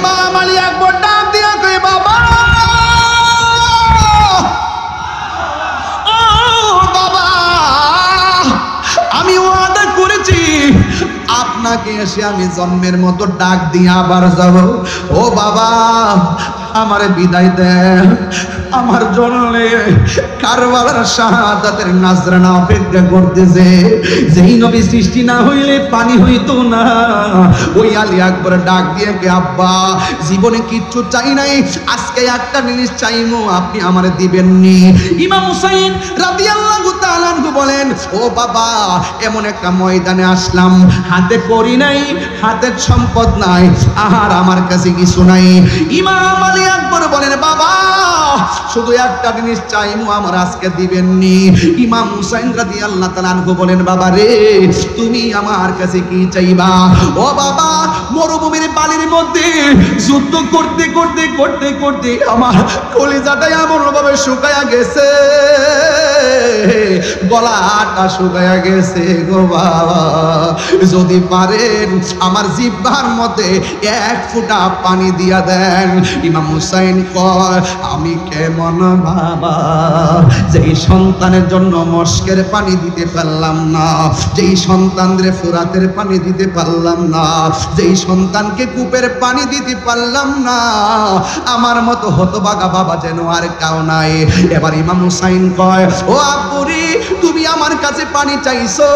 ইমাম আলী আকবর ডাক দিয়া কই বাবা ও বাবা আমি ওয়াদা করেছি আপনাকে এসে আমি জন্মের মতো ডাক দিয়ে আবার যাব ও বাবা আমারে বিদায় দেন আমার জন্য কারবালার শাহাদাতের নাজরানা অপেক্ষা করতেছে যেই নবী সৃষ্টি না হইলে পানি হইতো না ওই আলী আকবর ডাক দিয়ে কে আব্বা জীবনে কিচ্ছু চাই নাই আজকে একটা জিনিস চাইমু আপনি আমারে দিবেননি ইমাম হুসাইন রাদিয়াল্লাহু তাআলা আনহু বলেন ও বাবা এমন একটা ময়দানে আসলাম হাতে করি নাই হাতের সম্পদ নাই আর আমার কাছে কিছু নাই ইমাম আলী আকবর বলেন বাবা শুধু একটা জিনিস চাইমু আমার আজকে দিবেননি ইমাম হুসাইন রাদিয়াল্লাহু তাআলা আনহু বলেন বাবা রে তুমি আমার কাছে কি চাইবা ও বাবা মরুভূমির বালির মধ্যে যুদ্ধ করতে করতে করতে করতে আমার কলিজাটা এমন ভাবে শুকায়া গেছে গলাটা শুকায়া গেছে গো বাবা যদি পারেন আমার জিহ্বার মধ্যে এক ফোঁটা পানি দিয়া দেন ইমাম হুসাইন কয় আমি কেমন বাবা যেই সন্তানের জন্য মস্কের পানি দিতে পারলাম না যেই সন্তানদের ফুরাতের পানি দিতে পারলাম না যেই সন্তানকে কূপের পানি দিতে পারলাম না আমার মতো হতভাগা বাবা যেন আর কাউ নাই এবার ইমাম হুসাইন কয় ও আব্বুরি তুমি আমার কাছে পানি চাইছো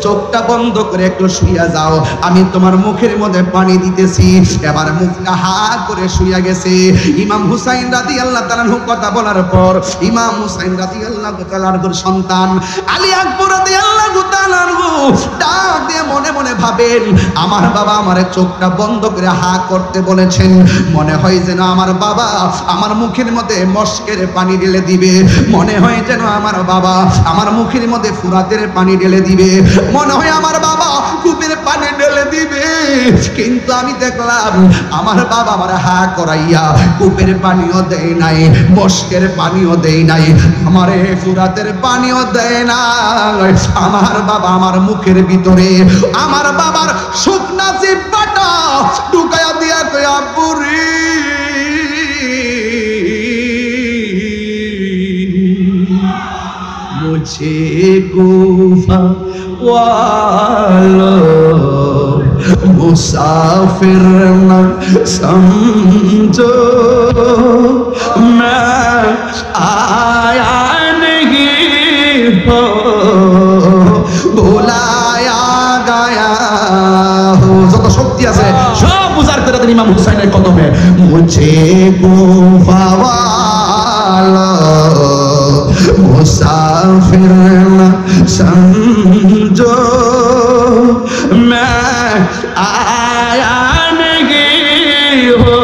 চোখটা বন্ধ করে একটু শুইয়া যাও আমি তোমার মুখের মধ্যে পানি দিতেছি এবার মুখটা হা করে শুইয়া গেছে ইমাম হুসাইন রাদিয়াল্লাহু তাআলা কথা বলার পর ইমাম হুসাইন রাদিয়াল্লাহু তাআলার সন্তান আলী আকবর রাদিয়াল্লাহু তাআলা ডাক দিয়ে মনে মনে ভাবেন আমার বাবা আমারে চোখটা বন্ধ করে হা করতে বলেছেন মনে হয় যেন আমার বাবা আমার মুখের মধ্যে মস্কের পানি ঢেলে দিবে মনে হয় যেন আমার বাবা আমার মুখের মধ্যে ফুরাতের পানি ঢেলে দিবে মনে হয় আমার বাবা কূপের পানি ঢেলে দিবে কিন্তু আমি দেখলাম আমার বাবা আমার হা করাইয়া কূপের পানিও দেয় নাই মস্কের পানিও দেয় নাই আমারে ফুরাতের পানিও দেয় না আমার বাবা আমার মুখের ভিতরে আমার বাবার শুকনা জিহ্বাটা ঢুকায়া দিয়া কই আব্বুরি मुझे गुफा वालो मुसाफिर न समझो मैं आया नहीं हो बुलाया गया हो যত শক্তি আছে সব উজাড় করে দেন ইমাম হুসাইনের কদমে মুঝে গুফা वालो मुसाफिर न समझो मैं आया नहीं हो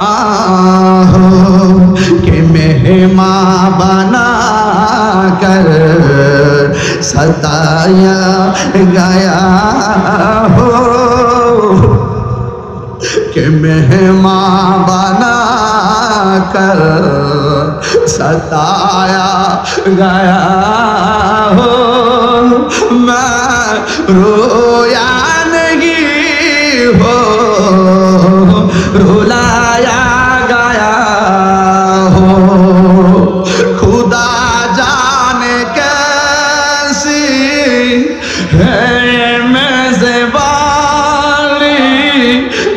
आहो के मेहमान बना कर सताया गया हो के मेहमान बना कर सताया गया हो मैं रोया नहीं हो रुलाया गया हो खुदा जाने कैसी है मेज़बानी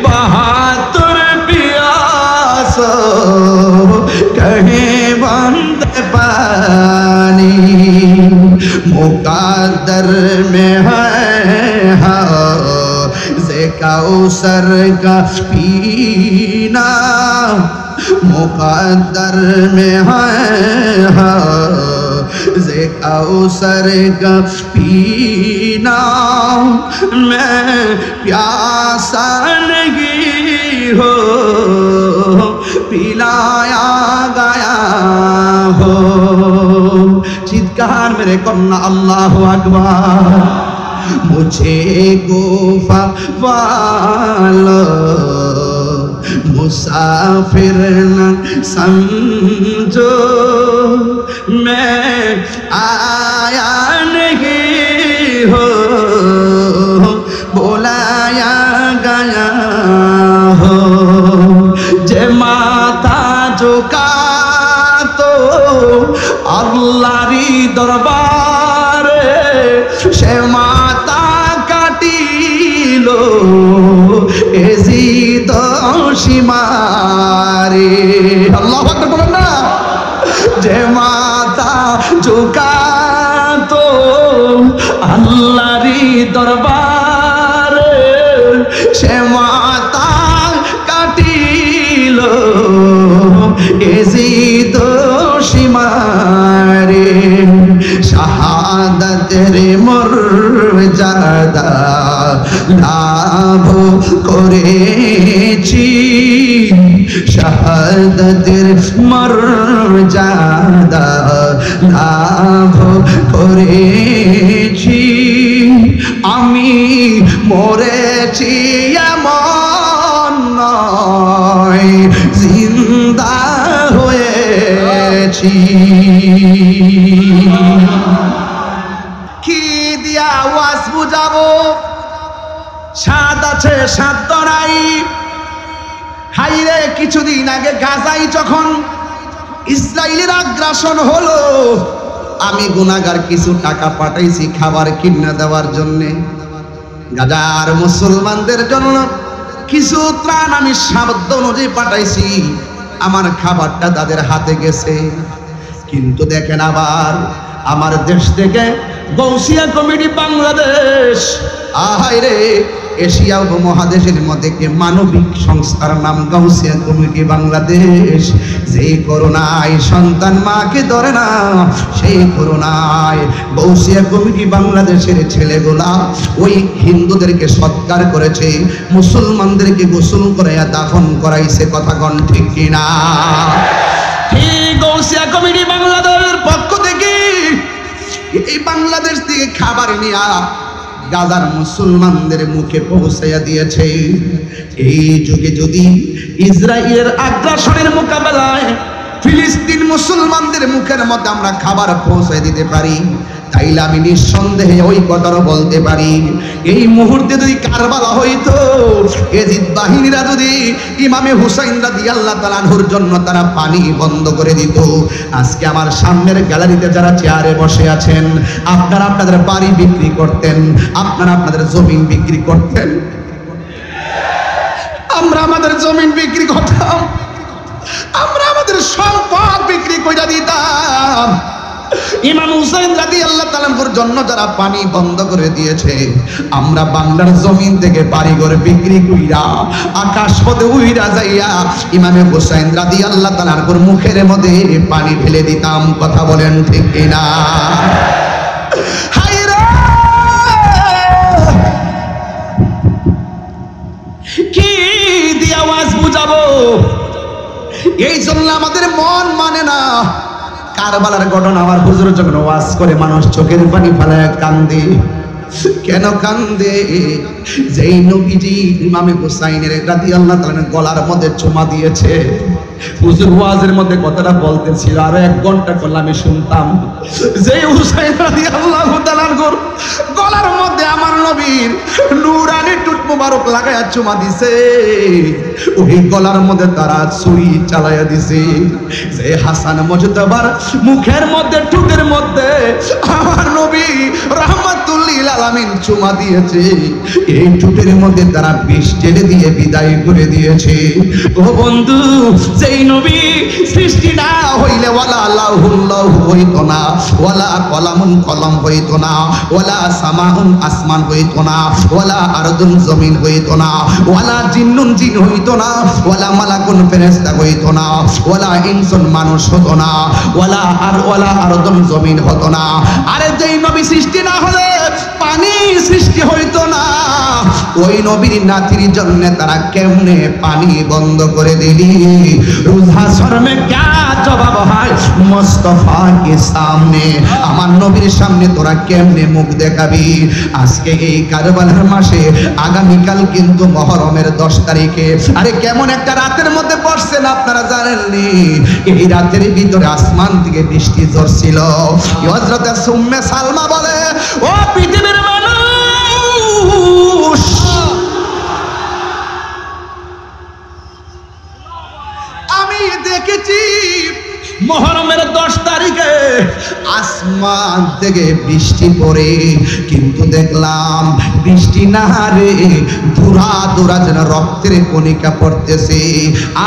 बहादुर प्यास कहीं बंद पानी मुकद्दर में है से कौसर का पीना मुकद्दर में है से कौसर का पीना मैं प्यासा नहीं हो पिलाया गया हो चित्कार मेरे कन्ना अल्लाहु अकबर मुझे गुफा वालो मुसाफिर न समझो मैं आया नहीं हो बोला ঝোকাতো আল্লাহরি দরবারে, সে মাথা কাটিল এজিদ সীমারে। আল্লাহু আকবার বলেন না। যে মাথা ঝোকাতো আল্লাহরি দরবারে, সে মাথা কাটিল এজিদ সীমারে। শাহাদাতের মর্যাদা লাভ করেছি, শাহাদাতের মর্যাদা লাভ করেছি। আমি মরেছি এমন নয়, জিন্দা হয়েছি। কি দিয়া ওয়াজ বুঝাবো? সাদ আছে, সাধ্য নাই। হাইরে কিছুদিন আগে গাজায় যখন ইসরায়েলের আগ্রাসন হলো, আমি গুনাহগার কিছু টাকা পাঠাইছি খাবার কিনে দেওয়ার জন্যে। গাজার মুসলমানদের জন্য কিছু ত্রাণ আমি সাধ্য অনুযায়ী পাঠাইছি। আমার খাবারটা তাদের হাতে গেছে। কিন্তু দেখেন, আবার আমার দেশ থেকে গৌসিয়া কমিটি বাংলাদেশ, আহাইরে এশিয়া উপমহাদেশের মধ্যে কি মানবিক সংস্থার নাম গাউসিয়া কমিটি বাংলাদেশ, যে করোনায় সন্তান মাকে ধরে না, সেই করোনায় গাউসিয়া কমিটি বাংলাদেশের ছেলেগুলা ওই হিন্দুদেরকে সৎকার করেছে, মুসলমানদেরকে গোসল করাইয়া দাফন করাইছে। কথা কোন ঠিক কিনা? ঠিক গাউসিয়া কমিটি বাংলাদেশের পক্ষ থেকে এই বাংলাদেশ থেকে খাবার নিয়া গাজার মুসলমানদের মুখে পৌঁছাইয়া দিয়েছে। এই যুগে যদি ইসরায়েলের আগ্রাসনের মোকাবেলায় ফিলিস্তিন মুসলমানদের মুখের মধ্যে আমরা খাবার পৌঁছায় দিতে পারি, তাইলে আমি নিঃসন্দেহে ওই কথাও বলতে পারি, এই মুহূর্তে যদি কারবালা হইতো, এজিদ বাহিনীরা যদি ইমামে হুসাইন রাদিয়াল্লাহু তাআলা আনহুর জন্য তারা পানি বন্ধ করে দিত, আজকে আমার সামনের গ্যালারিতে যারা চেয়ারে বসে আছেন, আপনারা আপনাদের বাড়ি বিক্রি করতেন, আপনারা আপনাদের জমিন বিক্রি করতেন, আমরা আমাদের জমিন বিক্রি করতাম, আমরা আমাদের সম্পদ বিক্রি করে দিতাম। ইমাম হুসাইন রাদিয়াল্লাহু তাআলা আনহুর জন্য যারা পানি বন্ধ করে দিয়েছে, আমরা বাংলার জমিন থেকে বাড়িঘর বিক্রি কইরা আকাশ পথে উইরা যাইয়া ইমাম হুসাইন রাদিয়াল্লাহু তাআলা আনহুর মুখের মধ্যে পানি ঢেলে দিতাম। কথা বলেন ঠিক কিনা? হায়রে কি দিয়ে আওয়াজ বুঝাবো? এই জন্য আমাদের মন মানে না। কারবালার ঘটনা আমার হুজুর যখন ওয়াজ করে, মানুষ চোখের পানি ফেলায় কান্দে। কেন কান্দে? যেই নবীজি ইমামে হুসাইনের রাদিয়াল্লাহু তাআলা গলার মধ্যে চুমা দিয়েছে, হুজুর ওয়াজের মধ্যে কথাটা বলতেছিল, আর 1 ঘন্টা করলে আমি শুনতাম। যেই হুসাইন রাদিয়াল্লাহু তাআলার গলার মধ্যে আমার নবীর নূরানি টুট মুবারক লাগায়া চুমা দিছে, ওই গলার মধ্যে তারা ছুরি চালাইয়া দিছে। যে হাসান মুজতাবার মুখের মধ্যে টুটের মধ্যে আমার নবী রাহমাতুল লিল আলামিন চুমা দিয়েছে, এই টুটের মধ্যে তারা বিষ ঢেলে দিয়ে বিদায় করে দিয়েছে। ও বন্ধু, যেই নবী সৃষ্টি না হইলে ওয়ালা লাহুল্লাহ হইতো না, ওয়ালা কলামুন কলম হইতো না, ওয়ালা সামাউন আসমান হইতো না, ওয়ালা আরদুন জমিন হইতো না, ওয়ালা জিন্নুন জিন হইতো না, ওয়ালা মালাকুন ফেরেশতা হইতো না, ওয়ালা ইনসুন মানুষ হতো না, ওয়ালা আরদুন জমিন হতো না। আরে যেই নবী সৃষ্টি না হলে পানি সৃষ্টি হইতো না, ওই নবীর নাতির জন্য তারা কেমনে পানি বন্ধ করে দিলি? রোজা শর্মে क्या জবাব হয় মুস্তাফা কে সামনে? আমার নবীর সামনে তোরা কেমনে মুখ দেখাবি? আজকে এই কারবালার মাসে, আগামীকাল কিন্তু মুহররমের 10 তারিখে, আরে কেমন একটা রাতের মধ্যে পড়ছেন আপনারা জানেননি? এই রাতের ভিতরে আসমান থেকে বৃষ্টি ঝরছিল। হযরত উম্মে সালমা বলে, ও পৃথিবীর মানুষ, আমি দেখেছি আসমান থেকে বৃষ্টি পড়ে, কিন্তু দেখলাম বৃষ্টি না রে, ধুরা ধুরা যেন রক্তের কণিকা পড়তেছে।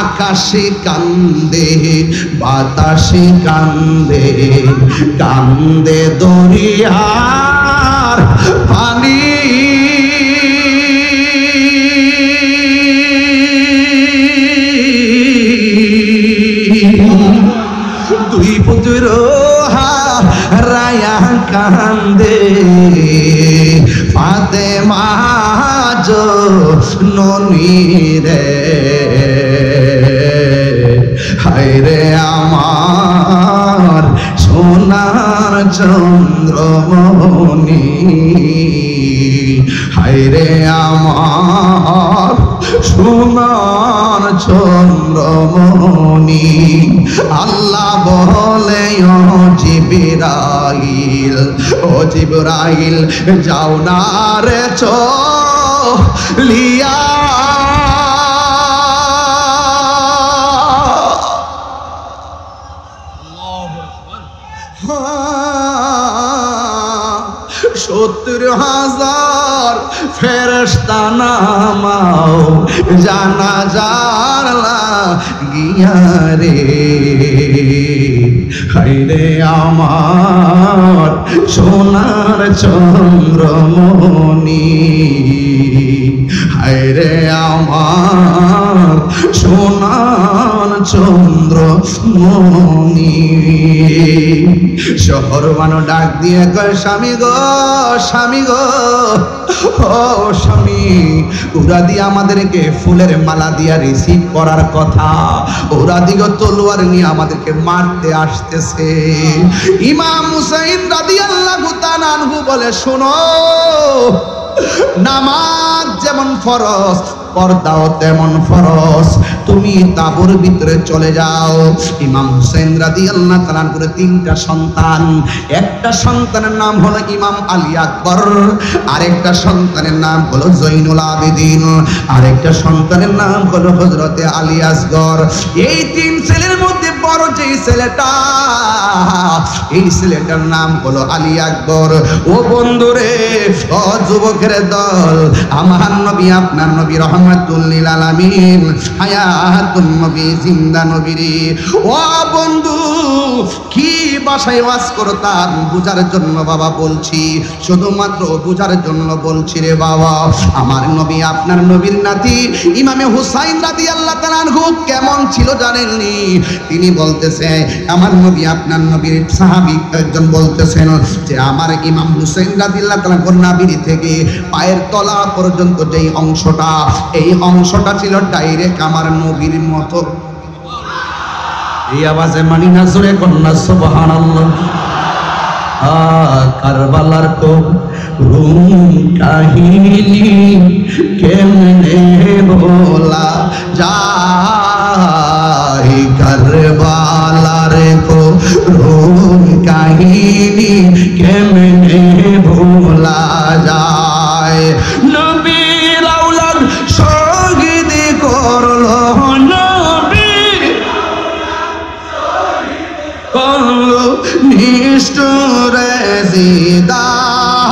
আকাশে কান্দে, বাতাসে কান্দে, কান্দে দরিয়ার পানি। দুই পুত্র হারায়া কান্দে, ফাতেমা জননী রে, হায়রে আমার সোনার চন্দ্রমণি, হায়রে আমার সোনার চন্দ্রমণি। আল্লাহ বলে ও জিবরাইল, ও জিবরাইল যাও না রে চলিয়া, সত্তর হাজার ফেরেশতা নামাও জানাজার লাগিয়া রে, হায়রে আমার সোনার চন্দ্রমণি, হায়রে আমার সোনার চন্দ্রমণি। শহর মানুষ ডাক দিয়ে কয় স্বামী গো, স্বামী গো, ও স্বামী, ওরা দিয়ে আমাদেরকে ফুলের মালা দিয়া রিসিভ করার কথা, ওরা দিকে তলোয়ার নিয়ে আমাদেরকে মারতে আসতেছে। ইমাম হুসাইন রাদিয়াল্লাহু তাআলা আনহু বলে শোনো, নামাজ যেমন ফরজ, পর্দাও তেমন ফরজ। তুমি তাবুর ভিতরে চলে যাও। ইমাম হুসাইন রাদিয়াল্লাহু তাআলা করে তিনটা সন্তান, একটা সন্তানের নাম হলো ইমাম আলী আকবর, আরেকটা সন্তানের নাম হলো জৈনুল আবেদিন, আরেকটা সন্তানের নাম হলো হযরতে আলী আসগর। এই তিন ছেলের মধ্যে বড় যে ছেলেটা, এই ছেলেটার নাম হলো আলী আকবর। ও বন্ধুরে, ও যুবকের দল, আমার নবী আপনার নবী রহমাতুল লিল আলামিন, হায়াতুন নবী, জিন্দা নবী রে। ও বন্ধু, কি ভাষায় ওয়াজ করতাম বুঝার জন্য বাবা বলছি, শুধুমাত্র বুঝার জন্য বলছি রে বাবা। আমার নবী আপনার নবীর নাতি ইমামে হুসাইন রাদিয়াল্লাহু তাআলা আনহু কেমন ছিল জানেননি? তিনি বলতেছে, আমার নবী আপনার নবীর সাহাবী একজন বলতেছেন যে আমার ইমাম হুসাইন রাদিয়াল্লাহু তাআলা নাভির থেকে পায়ের তলা পর্যন্ত যেই অংশটা, এই অংশটা ছিল ডাইরেক্ট আমার নবীর মতো। এই আওয়াজে মানি না, জোরে কন্যা সুবহানাল্লাহ। কারবালার করুণ কাহিনী কেমনে বলা যায়, কারবালার করুণ কাহিনী কেমনে ভোলা যায়। নবীর আওলাদ শহীদ করলো, নিষ্ঠুরে জিদায়,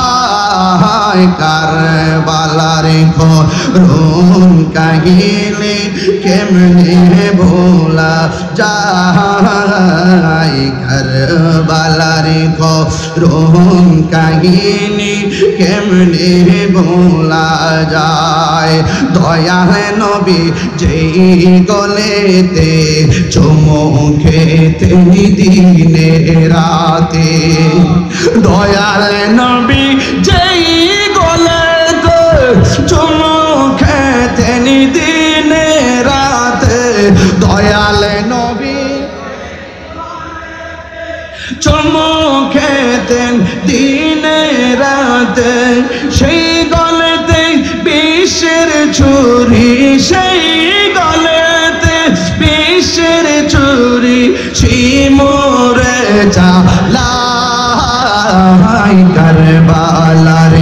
কারবালার করুণ কাহিনী কেমনে ভোলা যায়, কারবালার করুণ কাহিনী কেমনে ভোলা যায়। দয়াল নবী যেই গলেতে চুমু খেতে দিনে রাতে, দয়াল নবী যেই গলেতে চুমু খেতেন দিনে রাতে, দয়াল নবী চুমু খেতেন দিনে রাতে, সেই গলেতে বিষের ছুরি, সেই গলেতে বিষের ছুরি, শিমুরে চালাই, কারবালার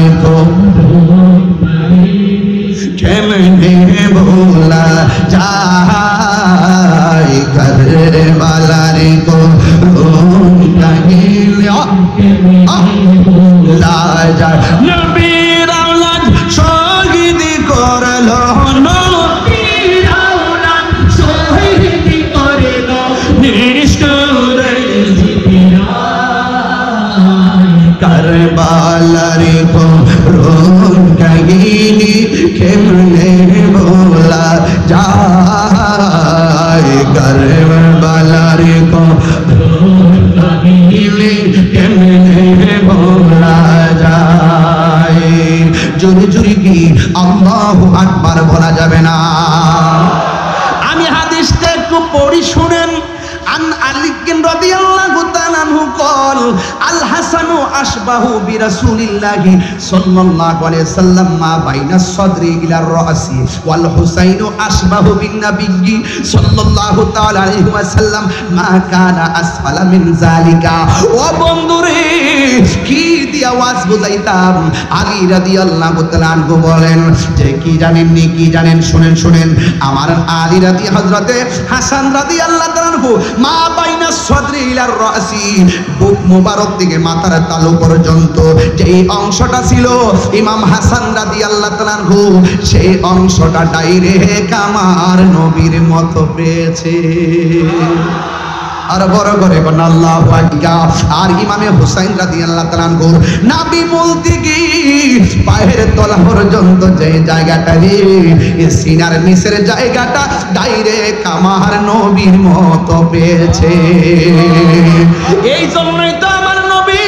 কেমনে ভোলা যায়, কারবালার করুণ কাহিনী কেমনে ভোলা যায় কারবালার কাহিনী কেমনে ভোলা যায় জোরে জোরে কি আল্লাহু আকবার বলা যাবে না আমি হাদিসটা একটু পড়ি শুনেন عن علي رضي الله تعالى عنه قال الحسن أشبه برسول الله صلى الله عليه وسلم ما بين الصدر إلى الرأس والحسين أشبه بالنبي صلى الله تعالى عليه وسلم ما كان أسفل من ذلك وبندري কি দিয়ে আওয়াজ বুঝাইতাম আলী রাদিয়াল্লাহু তাআলা আনহু বলেন যে কি জানেন শুনেন আমার আলী হযরতে হাসান রাদিয়াল্লাহু তাআলা আনহু মা বাইনা সদরি ইলার রাসি বুক মোবারক থেকে মাথার তালু পর্যন্ত যেই অংশটা ছিল ইমাম হাসান রাদিয়াল্লাহু তাআলা আনহু সেই অংশটা ডাইরেক্ট আমার নবীর মতো পেয়েছে আর বড় করে কোন আল্লাহু আকবার আর ইমামে হুসাইন রাদিয়াল্লাহু তাআলা আনহু নবী বলতে কি পায়ের তলা পর্যন্ত যে জায়গাটা রে এই সিনার নিচের জায়গাটা ডাইরেক্ট আমার নবীর মতো পেয়েছে এই জন্যই তো আমার নবী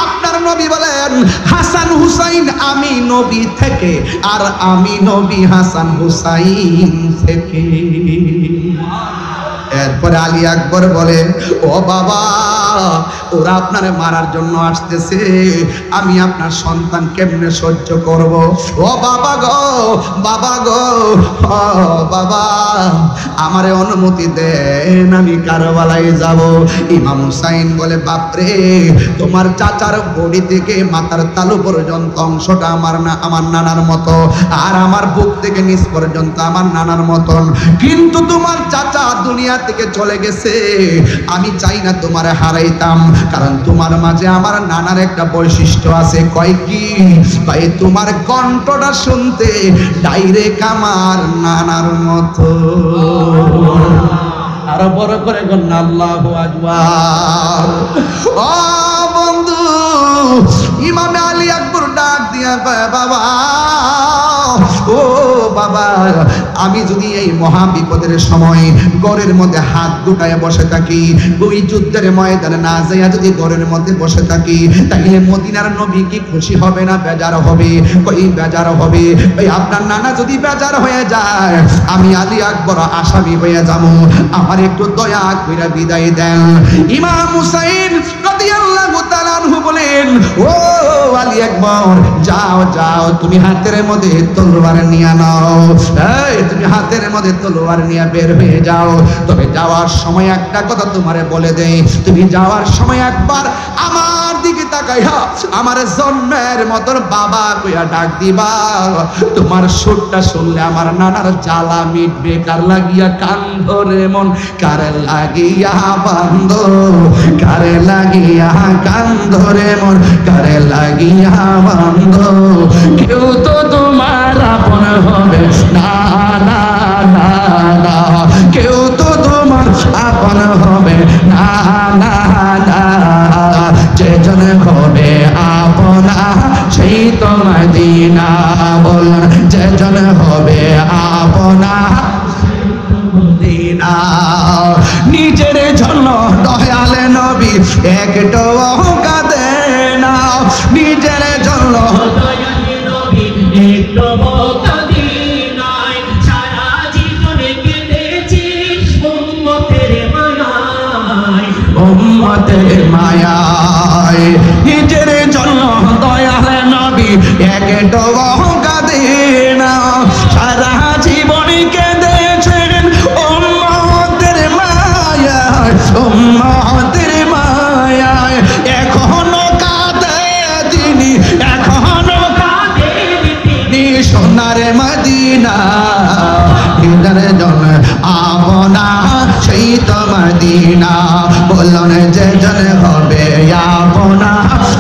আপনার নবী বলেন হাসান হুসাইন আমি নবী থেকে আর আমি নবী হাসান হুসাইন থেকে এরপরে আলী আকবর বলে ও বাবা ওরা আপনারে মারার জন্য আসতেছে আমি আপনার সন্তান কেমনে সহ্য করব ও বাবা গো ও বাবা আমারে অনুমতি দেন আমি কারবালায় যাব ইমাম হুসাইন বলে বাপরে তোমার চাচার বডি থেকে মাথার তালু পর্যন্ত অংশটা আমার নানার মতো আর আমার বুক থেকে নিচ পর্যন্ত আমার নানার মতন কিন্তু তোমার চাচা দুনিয়া থেকে চলে গেছে আমি চাই না তোমারে হারাইতাম কারণ তোমার মাঝে আমার নানার একটা বৈশিষ্ট্য আছে কয় কি ভাই তোমার কণ্ঠটা শুনতে ডাইরেক্ট আমার নানার মতো আর বড় করে গণ আল্লাহু আকবার ও বন্ধু ইমাম আলী আকবর ডাক দিয়া কয় বাবা ও বাবা আমি যদি এই মহা বিপদের সময় ঘরের মধ্যে হাত গুটায় বসে থাকি ওই যুদ্ধের ময়দানে না যাইয়া যদি ঘরের মধ্যে বসে থাকি তাহলে মদিনার নবী কি খুশি হবে না বেজার হবে কই বেজার হবে ভাই আপনার নানা যদি বেজার হয়ে যায় আমি আলী আকবর আসামি হয়ে যাব আমার একটু দয়া কইরা বিদায় দেন ইমাম হুসাইন রাদিয়াল্লাহু তাআলা আনহু বলেন ও আলী আকবর যাও তুমি হাতের মধ্যে তলোয়ার নিয়ে নাও এই তুমি হাতের মধ্যে তলোয়ার নিয়ে বের হয়ে যাও তবে যাওয়ার সময় একটা কথা তোমারে বলে দেই তুমি যাওয়ার সময় একবার আমার দিকে তাকাইয়া আমার জন্মের মতন বাবা কইয়া ডাক দিবা তোমার সুরটা শুনলে আমার নানার জ্বালা মিটবে কার লাগিয়া কান্দ রে মন কার লাগিয়া বান্দ কার লাগিয়া কান্দ রে মন কার লাগিয়া বান্দ কেউ তো তোমার আপন হবে না না না না কেউ তো তোমার আপন হবে না না না যেজন হবে আপনা সেই তো মদিনা বলুন যেজন হবে আপনা মদিনা নিজের জন্য দয়ালে নবী একটু কাঁদে না নিজের জন্য দয়ালে নবী একটু কাঁদে না সারা জীবন কেঁদেছি উম্মতের মায়ায় নিজের জন্য দয়ালে নবী একটু কাঁদে না সারা জীবন কেঁদেছেন উম্মতের মায়ায় উম্মতের মায়ায় এখনো কাঁদে তিনি এখনো কাঁদে তিনি সোনার মদিনা নিজের জন্য আপনা সেই তো মদিনা বলুন যেজন হবে আপনা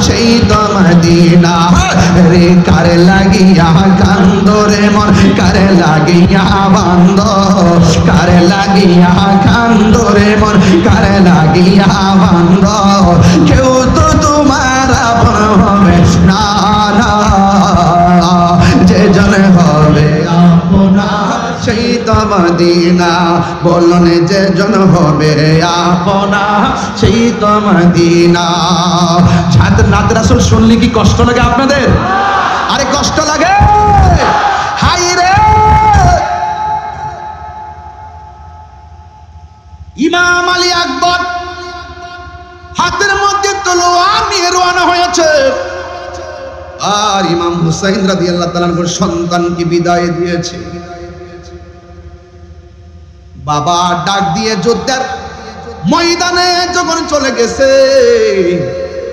সেই তো মদিনা রে কার লাগিয়া কান্দ রে মন কার লাগিয়া বান্দ কার লাগিয়া কান্দ রে মন কার লাগিয়া বান্দ কেউ তো তোমার আপন হবে না না যেজন হবে মদিনা, বলুন যে জন হবে আপনা সেই তো মদিনা। নাত রাসূল শুনলে কি কষ্ট লাগে আপনাদের? আরে কষ্ট লাগে? হাই রে, ইমাম আলী আকবর হাতের মধ্যে তলোয়ার নিয়ে রওনা হয়েছে, আর ইমাম হুসাইন রাদিয়াল্লাহু তাআলা আনহুর সন্তানকে বিদায় দিয়েছে। বাবা ডাক দিয়ে যুদ্ধের ময়দানে যখন চলে গেছে,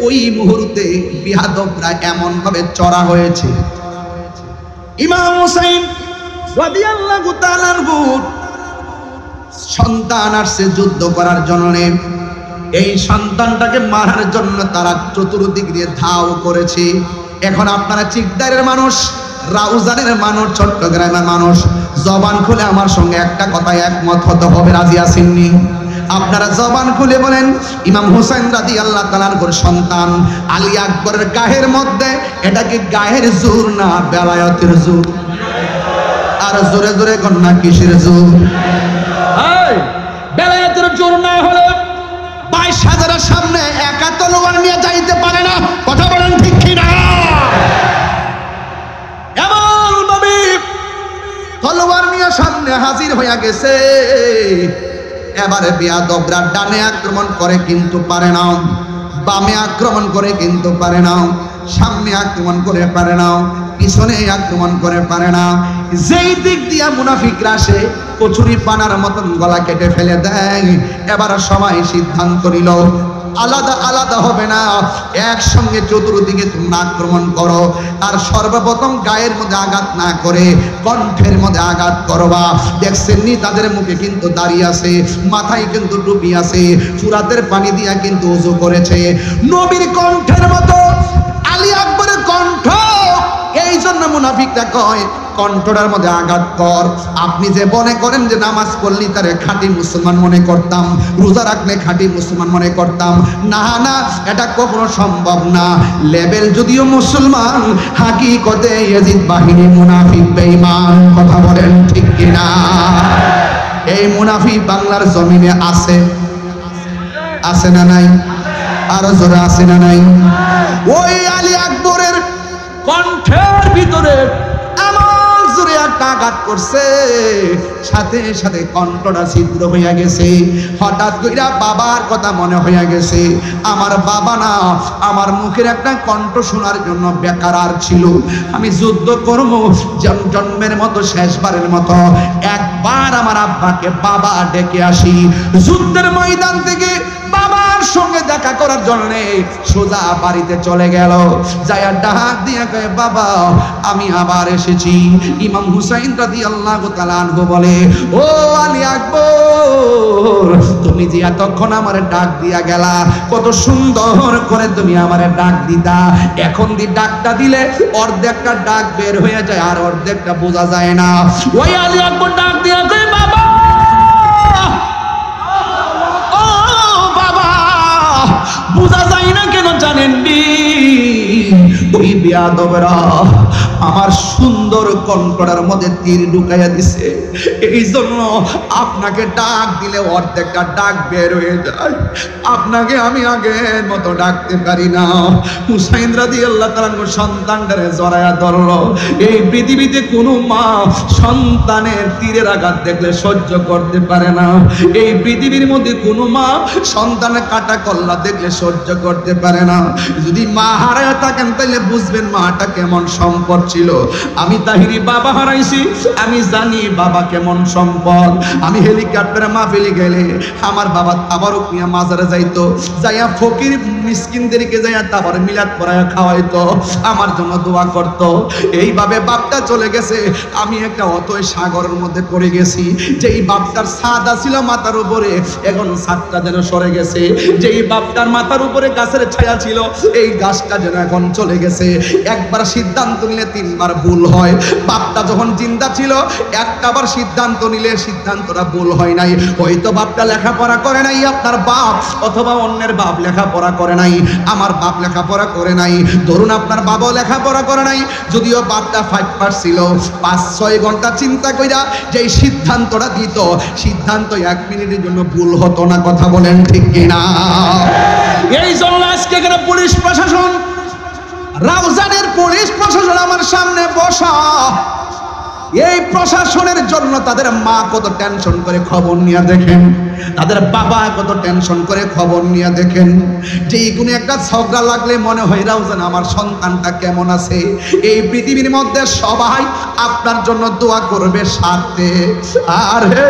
ওই মুহূর্তে বিহাদবরা এমন ভাবে চড়া হয়েছে, ইমাম হুসাইন রাদিয়াল্লাহু তাআলা আনহুর সন্তান আসছে যুদ্ধ করার জন্য। এই সন্তানটাকে মারার জন্য তারা চতুর্দিক দিয়ে ধাও করেছে। এখন আপনারা চিকদারের মানুষ, রাউজানের মানুষ, চট্টগ্রামের মানুষ, জবান খুলে আমার সঙ্গে একটা কথায় একমত হতে হবে, রাজি আছেননি? আপনারা জবান খুলে বলেন, ইমাম হুসাইন রাদিয়াল্লাহু তাআলা আনহুর সন্তান আলী আকবরের গায়ের মধ্যে এটা কি গায়ের জোর না বেলায়েতের জোর? আর জোরে জোরে কন্যা কিসের জোর? বেলায়েতের জোর না হলে 22,000-এর সামনে একা তলোয়ার নিয়ে যাইতে পারে না। কথা বলেন ঠিক কিনা? এমন ভাবে তলোয়ার নিয়ে সামনে হাজির হয়ে গেছে। এবারে বিয়াদবরা ডানে আক্রমণ করে কিন্তু পারে না, বামে আক্রমণ করে কিন্তু পারে না, সামনে আক্রমণ করে পারে না, পিছনে আক্রমণ করে পারে না। যেই দিক দিয়া মুনাফিকরা আসে কচুরি পানার মতন গলা কেটে ফেলে দেয়। এবার সবাই সিদ্ধান্ত নিল আলাদা আলাদা হবে না, একসঙ্গে চতুর্দিকে তোমরা আক্রমণ করো। আর সর্বপ্রথম গায়ের মধ্যে আঘাত না করে কণ্ঠের মধ্যে আঘাত করবা। দেখছেননি তাদের মুখে কিন্তু দাঁড়িয়ে আছে, মাথায় কিন্তু টুপি আছে, ফুরাতের পানি দিয়া কিন্তু ওযু করেছে। নবীর কণ্ঠের মতো আলী আকবরের কণ্ঠ, এই জন্য মুনাফিকরা কয় কণ্ঠটার মধ্যে আঘাত কর। আপনি যে মনে করেন যে নামাজ পড়লি তারে খাঁটি মুসলমান মনে করতাম, রোজা রাখলে খাঁটি মুসলমান মনে করতাম, না না, এটা কখনো সম্ভব না। লেভেল যদিও মুসলমান, হাকিকতে ইয়াজিদ বাহিনী মুনাফিক বেঈমান। কথা বলেন ঠিক কিনা? এই মুনাফিক বাংলার জমিনে আছে, আছে না নাই? আরো জোরে আছে না নাই? ওই আলী আকবরের কণ্ঠের ভিতরে এমন জোরে একটা আঘাত করছে, সাথে সাথে কণ্ঠটা ছিদ্র হইয়া গেছে। হঠাৎ কইরা বাবার কথা মনে হইয়া গেছে, আমার বাবা না, আমার মুখের একটা কণ্ঠ শোনার জন্য বেকার আর ছিল। আমি যুদ্ধ করব জন্মের মতো, শেষবারের মতো একবার আমার আব্বাকে বাবা ডেকে আসি। যুদ্ধের ময়দান থেকে বাবার সঙ্গে দেখা করার জন্য সোজা বাড়িতে চলে গেল। যায়া ডাক দিয়া কয়, বাবা আমি আবার এসেছি। ইমাম হুসাইন রাদিয়াল্লাহু তাআলা আনহু বলে, ও আলী আকবর, তুমি যে এতক্ষণ আমারে ডাক দিয়া গেলা, কত সুন্দর করে তুমি আমারে ডাক দিতা। এখন দি ডাকটা দিলে অর্ধেকটা ডাক বের হয়ে যায়, আর অর্ধেকটা বোঝা যায় না। ওই আলী আকবর ডাক দিয়া কয়, বাবা, বোঝা যায় না কেন জানেন? ওই বিয়াদবরা আমার সুন্দর কণ্ঠটার মধ্যে তীর ঢুকাইয়া দিছে, এই জন্য আপনাকে ডাক দিলে অর্ধেকটা ডাক বের হয়ে যায়, আপনাকে আমি আগের মতো ডাকতে পারি না। হুসাইন রাদিয়াল্লাহু তাআলা সন্তানটারে জড়ায়া ধরলো। এই পৃথিবীতে কোনো মা সন্তানের তীরের আঘাত দেখলে সহ্য করতে পারে না। এই পৃথিবীর মধ্যে কোনো মা সন্তানের কাটা কল্লা দেখলে সহ্য করতে পারে না। যদি মা হারায় থাকেন তাহলে বুঝবেন মাটা কেমন সম্পদ ছিল। আমি তাহিরি বাবা হারাইছি, আমি জানি বাবা কেমন সম্পদ। আমি হেলিকপ্টারে মাহফিলে গেলে আমার বাবা তাবারক নিয়ে মাজারে যাইতো, যাইয়া ফকির মিসকিনদেরকে যাইয়া তাবার মিলাদ পড়ায়া খাওয়াইতো, আমার জন্য দোয়া করতো। এইভাবে বাপটা চলে গেছে, আমি একটা অতই সাগরের মধ্যে পড়ে গেছি। যেই বাপটার ছাদ ছিল মাথার উপরে, এখন ছাদটা যেন সরে গেছে। যেই বাপটার মাথার উপরে গাছের ছায়া ছিল, এই গাছটা যেন এখন চলে গেছে। একবার সিদ্ধান্ত নিলে তিনবার ভুল হয়। বাপটা যখন জিন্দা ছিল একটা বার সিদ্ধান্ত নিলে সিদ্ধান্তটা ভুল হয় নাই। হয়তো বাপটা লেখাপড়া করে নাই, আপনার বাপ অথবা অন্যের বাপ লেখাপড়া করে নাই, আমার বাপ লেখাপড়া করে নাই, ধরুন আপনার বাবাও লেখাপড়া করে নাই। যদিও বাপটা 5 পাস ছিল, 5-6 ঘন্টা চিন্তা কইরা যেই সিদ্ধান্তটা দিত, সিদ্ধান্ত 1 মিনিটের জন্য ভুল হতো না। কথা বলেন ঠিক কিনা? এই জন্য আজকে এখানে পুলিশ প্রশাসন, রাউজানের পুলিশ প্রশাসন আমার সামনে বসা, এই প্রশাসনের জন্য তাদের মা কত টেনশন করে খবর নিয়ে দেখেন, তাদের বাবা কত টেনশন করে খবর নিয়ে দেখেন। যে কোনো একটা ঝগড়া লাগলে মনে হয় রাউজান আমার সন্তানটা কেমন আছে। এই পৃথিবীর মধ্যে সবাই আপনার জন্য দোয়া করবে স্বার্থে। আর হে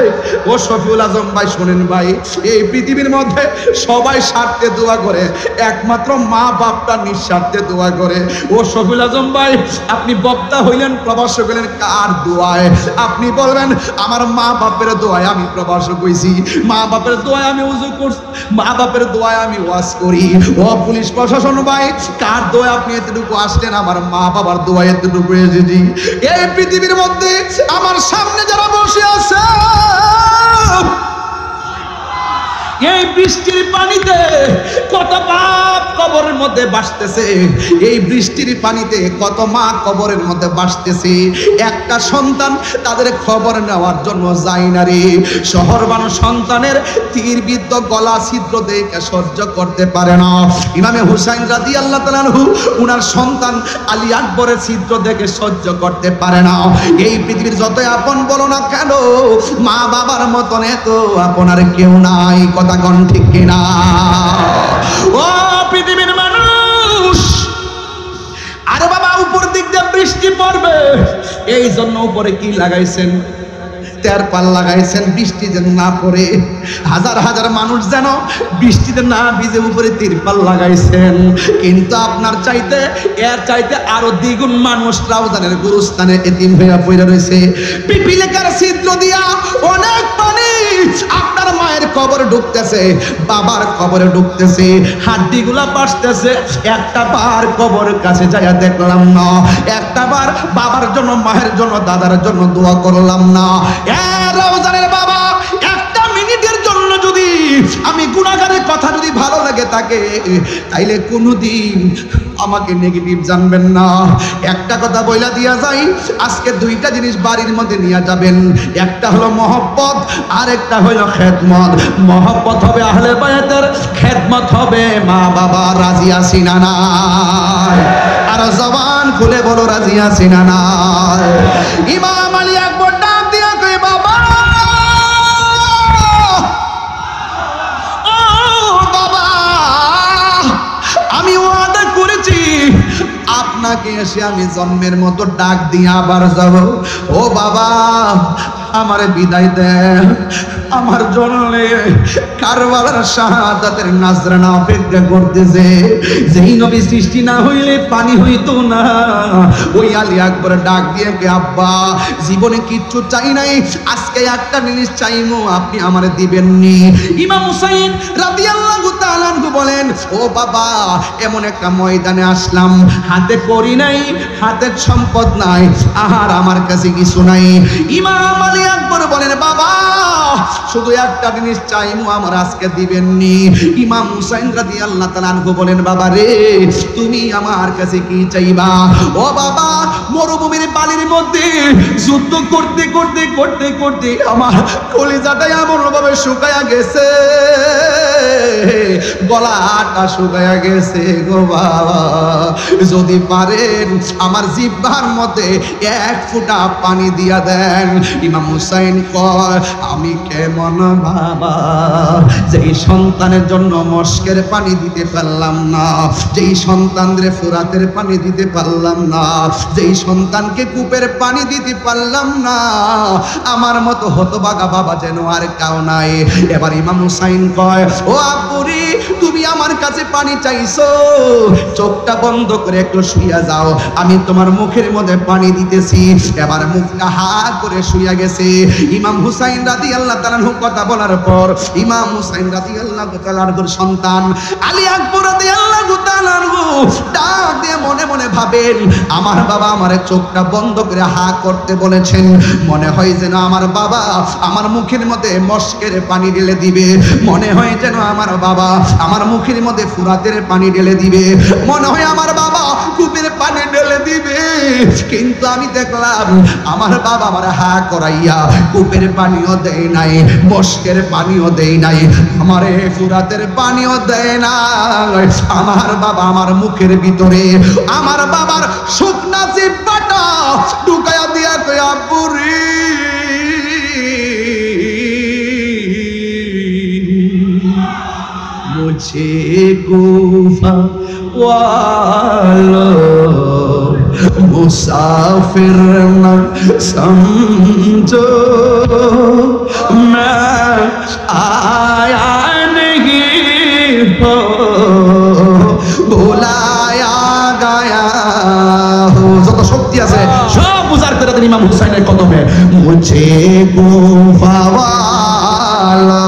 ও শফিউল আজম ভাই শোনেন ভাই, এই পৃথিবীর মধ্যে সবাই স্বার্থে দোয়া করে, একমাত্র মা বাপটা নিঃস্বার্থে দোয়া করে। ও শফিউল আজম ভাই, আপনি বক্তা হইলেন, প্রভাষক হইলেন কার দোয়ায়? আপনি বলবেন আমার মা বাপের দোয়ায় আমি প্রভাষক হইছি, মা বাপের দোয়ায় আমি ওযু করছি, মা বাপের দোয়ায় আমি ওয়াজ করি। ও পুলিশ প্রশাসন ভাই, কার দোয়ায় আপনি এতটুকু আসলেন? আমার মা বাবার দোয়ায় এতটুকু এসেছি। এই পৃথিবীর মধ্যে আমার সামনে যারা বসে আছে, এই বৃষ্টির পানিতে কত বাপ কবরের মধ্যে ভাসতেছে, এই বৃষ্টির পানিতে কত মা কবরের মধ্যে ভাসতেছে। একটা সন্তান তাদের খবর নেওয়ার জন্য যায় না রে। শহর মানুষ সন্তানের তীরবিদ্ধ গলা ছিদ্র দেখে সহ্য করতে পারে না। ইমামে হুসাইন রাদিয়াল্লাহু তাআলা আনহু উনার সন্তান আলী আকবরের ছিদ্র দেখে সহ্য করতে পারে না। এই পৃথিবীর যতই আপন বলো না কেন, মা বাবার মতন এত আপনার কেউ নাই। কথা কোন ঠিক কিনা? ও পৃথিবীর মানুষ, আরে বাবা উপর দিক দিয়ে বৃষ্টি পড়বে, এই জন্য উপরে কি লাগাইছেন? তেরপাল লাগাইছেন বৃষ্টি যেন না পড়ে। হাজার হাজার মানুষ যেন বৃষ্টিতে না ভিজে উপরে তিরপাল লাগাইছেন। কিন্তু আপনার চাইতে এর চাইতে আরো দ্বিগুণ মানুষ রাউজানের গুরুস্থানে এতিম হইয়া পড়ে রয়েছে। পিপিলিকার ছিদ্র দিয়া অনেক পানি আপনার মায়ের কবরে ঢুকতেছে, বাবার কবরে ঢুকতেছে, হাড্ডিগুলা বাসতেছে। একটা বার কবরের কাছে যাইয়া দেখলাম না, একটা বার বাবার জন্য, মায়ের জন্য, দাদার জন্য দোয়া করলাম না। রাউজানের বাবা, একটা মিনিটের জন্য যদি আমি গুনাহগারের কথা যদি ভালো লাগে থাকে, তাইলে কোনোদিন আমাকে নেগেটিভ জানবেন না। একটা কথা বইলা দিয়া যাই, আজকে দুইটা জিনিস বাড়ির মধ্যে নিয়ে যাবেন। একটা হলো মহব্বত, আর একটা হলো খেদমত। মহব্বত হবে আহলে বায়াতের, খেদমত হবে মা বাবা। রাজি আছি না নাই? আর জবান খুলে বলো রাজি আছি না নাই? ইমাম আলী আকবর ডাক দিয়া কই, বাবা ও বাবা, আমি ওয়াদা করেছি আপনাকে এসে আমি জন্মের মতো ডাক দিয়ে আবার যাব। ও বাবা আমারে বিদায় দেন, আমার জন্য কারবালার শাহাদাতের নাজরানা অপেক্ষা করতেছে। যেই নবী সৃষ্টি না হইলে পানি হইতো না, ওই আলী আকবর ডাক দিয়ে কে, আব্বা জীবনে কিচ্ছু চাই নাই, আজকে একটা জিনিস চাইমু, আপনি আমারে দিবেননি। ইমাম হুসাইন রাদিয়াল্লাহু তাআলা আনহু বলেন, ও বাবা এমন একটা ময়দানে আসলাম, হাতে করি নাই, হাতে সম্পদ নাই, আর আমার কাছে কিছু নাই। ইমাম আলী আকবর বলেন, বাবা শুধু একটা জিনিস চাইমু, আমার আজকে দিবেননি। ইমাম হুসাইন রাদিয়াল্লাহু তাআলা আনহু বলেন, বাবা রে তুমি আমার কাছে কি চাইবা? ও বাবা মরুভূমির বালির মধ্যে যুদ্ধ করতে করতে করতে করতে আমার কলিজাটা এমন ভাবে শুকায়া গেছে, গলাটা শুকায়া গেছে গো বাবা। যদি পারেন আমার জিহ্বার মধ্যে 1 ফোঁটা পানি দিয়া দেন। ইমাম হুসাইন কয়, আমি কেমন বাবা যেই সন্তানের জন্য মস্কের পানি দিতে পারলাম না, যেই সন্তানদের ফুরাতের পানি দিতে পারলাম না, যেই সন্তানকে কূপের পানি দিতে পারলাম না, আমার মতো হতভাগা বাবা যেন আর কাউ নাই। এবার ইমাম হুসাইন কয়, ও আব্বুরি তুমি আমার কাছে পানি চাইছো, চোখটা বন্ধ করে একটু শুইয়া যাও, আমি তোমার মুখের মধ্যে পানি দিতেছি। এবার মুখটা হা করে শুইয়া গেছে। ইমাম হুসাইন রাদিয়াল্লাহু তাআলা কথা বলার পর ইমাম হুসাইন রাদিয়াল্লাহু তাআলার সন্তান আলী আকবর রাদিয়াল্লাহু তাআলা ডাক দিয়ে মনে মনে ভাবেন, আমার বাবা আমারে চোখটা বন্ধ করে হা করতে বলেছেন, মনে হয় যেন আমার বাবা আমার মুখের মধ্যে মস্কের পানি ঢেলে দিবে, মনে হয় যেন আমার বাবা আমার মুখের মধ্যে ফুরাতের পানি ঢেলে দিবে, মনে হয় আমার বাবা কূপের পানি ঢেলে দিবে। কিন্তু আমি দেখলাম আমার বাবা আমার হা করাইয়া কূপের পানিও দেয় নাই, মস্কের পানিও দেয় নাই, আমারে ফুরাতের পানিও দেয় না। আমার বাবা আমার মুখের ভিতরে আমার বাবার শুকনা জিহ্বাটা ঢুকায়া দিয়া কই, আব্বুরে मुझे गुफा वालो मुसाफिर न समझो, मैं आया नहीं हो बुलाया गया हो। যত শক্তি আছে সব বুঝার করে দেন ইমাম হুসাইনের কদমে। মুঝে গুফা वालो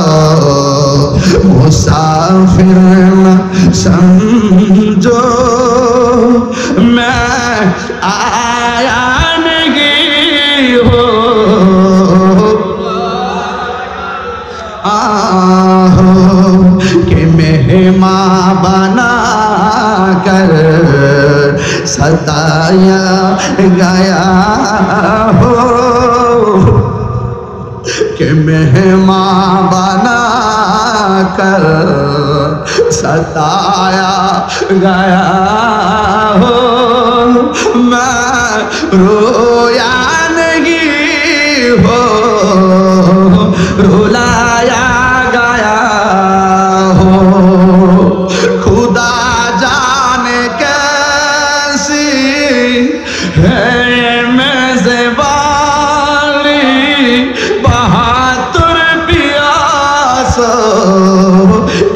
मुसाफिर न समझो, मैं आया नहीं हो आहो के मेहमान बना कर सताया गया हो, के मेहमान बना कर सताया गया हो, मैं रोया नहीं हो रुलाया गया हो। खुदा जाने कैसी है मेज़बानी, बहादुर प्यास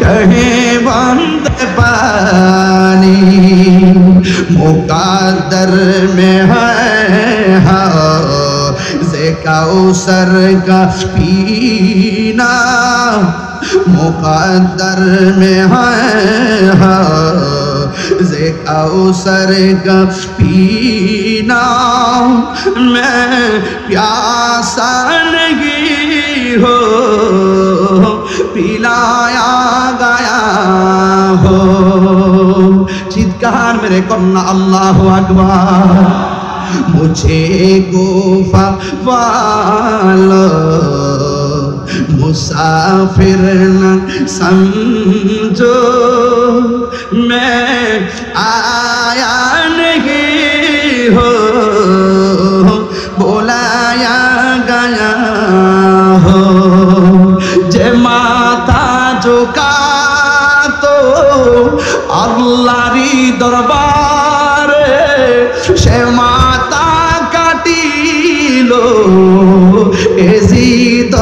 कहीं बंद पानी, मुकद्दर में है से कौसर का पीना, मुकद्दर में है से कौसर का पीना, मैं प्यासा नहीं हो पिलाया गया हो। चित्कार मेरे कन्ना अल्लाहु अकबर। मुझे गुफा वालो मुसाफिर न समझो, मैं आया नहीं हो बुलाया गया हो। जे माथा झुका तो আল্লাহরই দরবারে সে মাথা কাটিল এজিদ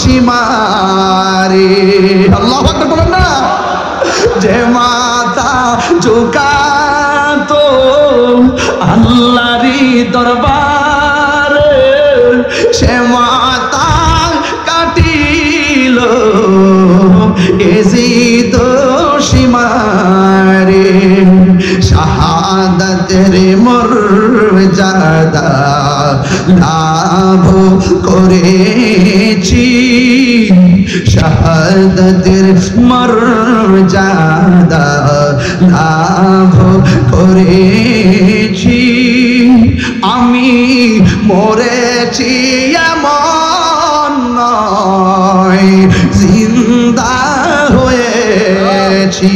সীমারে। আল্লাহু আকবার বলেন না। যে মাথা ঝুকাতো আল্লাহরই দরবারে সে মাথা কাটিল এজিদ সীমারে। শাহাদাতের মর্যাদা লাভ করেছি, শাহাদাতের মর্যাদা লাভ করেছি। আমি মরেছি এমন নয়, জিন্দা হয়েছি।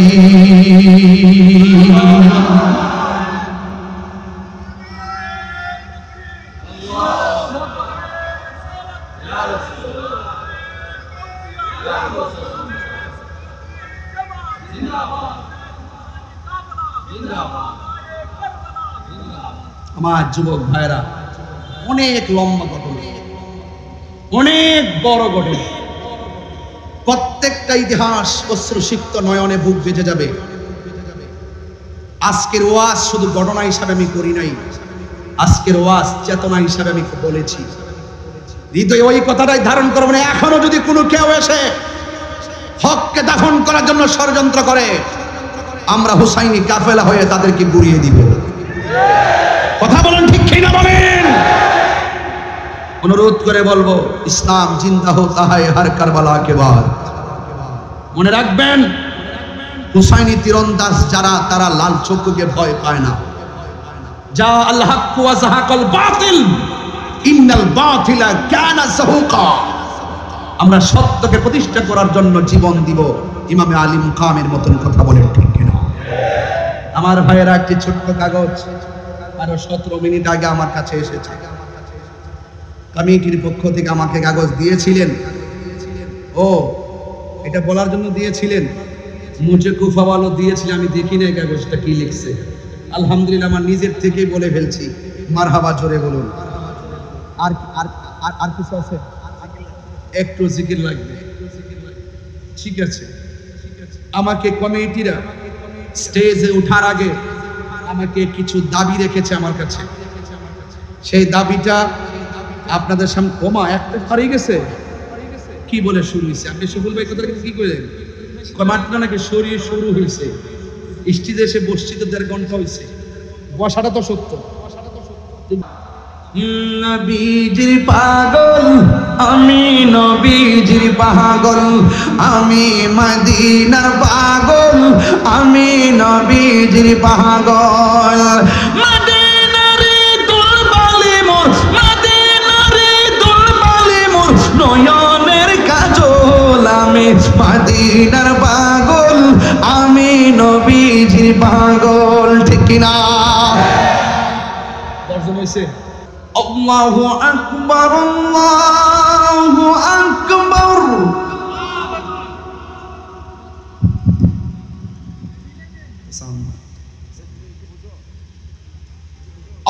আমার যুবক ভাইরা, অনেক লম্বা ঘটনা, অনেক বড় ঘটনা। প্রত্যেকটা ইতিহাস অশ্রুসিক্ত নয়নে বুক বেজে যাবে। আজকের ওয়াজ শুধু ঘটনা হিসাবে আমি করি নাই, আজকের ওয়াজ চেতনা হিসাবে আমি বলেছি। হৃদয়ে ওই কথাটাই ধারণ করবো না। এখনো যদি কোনো কেউ এসে হককে দাফন করার জন্য ষড়যন্ত্র করে, আমরা হুসাইনি কাফেলা হয়ে তাদেরকে গুড়িয়ে দিব। কথা বলেন ঠিক কি না বলেন? অনুরোধ করে বলবো, ইসলাম জিন্দা হোতা হয় হর কারবালা কে বাদ। মনে রাখবেন, হুসাইনি তীরন্দাজ যারা, তারা লাল চক্ষুকে ভয় পায় না। যা আল হক ওয়া যাহাকাল বাতিল ইন্নাল বাতিলা কানা যাহুকা। আমরা সত্যকে প্রতিষ্ঠা করার জন্য জীবন দিব। ইমামে আলী মুকামের মতন কথা বলেন ঠিক কিনা? আমার ভাইয়েরা, একটি ছোট্ট কাগজ আরো 17 মিনিট আগে আমার কাছে এসেছে। কমিটির পক্ষ থেকে আমাকে কাগজ দিয়েছিলেন। ও, এটা বলার জন্য দিয়েছিলেন, মুঝে কুফাওয়ালো দিয়েছিলেন। আমি দেখি না কাগজটা কি লিখছে। আলহামদুলিল্লাহ, আমার নিজের থেকেই বলে ফেলছি। মারহাবা, জোরে বলুন। আর আর আর কিছু আছে? একটু জিকির লাগবে। ঠিক আছে। আমাকে কমিটিরা স্টেজে ওঠার আগে আমাকে কিছু দাবি রেখেছে আমার কাছে। সেই দাবিটা আপনাদের সামনে। ওমা, একটা হারিয়ে গেছে। কি বলে শুরু হয়েছে? আপনি সফল ভাই কথা কি করেন? কমাটটা নাকি সরিয়ে শুরু হয়েছে। স্টেজে এসে বসছি তো 1.5 ঘন্টা হয়েছে। বসাটা তো সত্য। নবীজির পাগল আমি, নবীজির পাগল আমি, মদিনার পাগল আমি, নবীজির পাগল। মদিনারে দুলবালি মোর, মদিনারে দুলবালি মোর, নয়নের কাজল আমি, মদিনার পাগল আমি, নবীজির পাগল। ঠিক কিনা? দর্শন হয়েছে? আল্লাহু আকবার, আল্লাহু আকবার।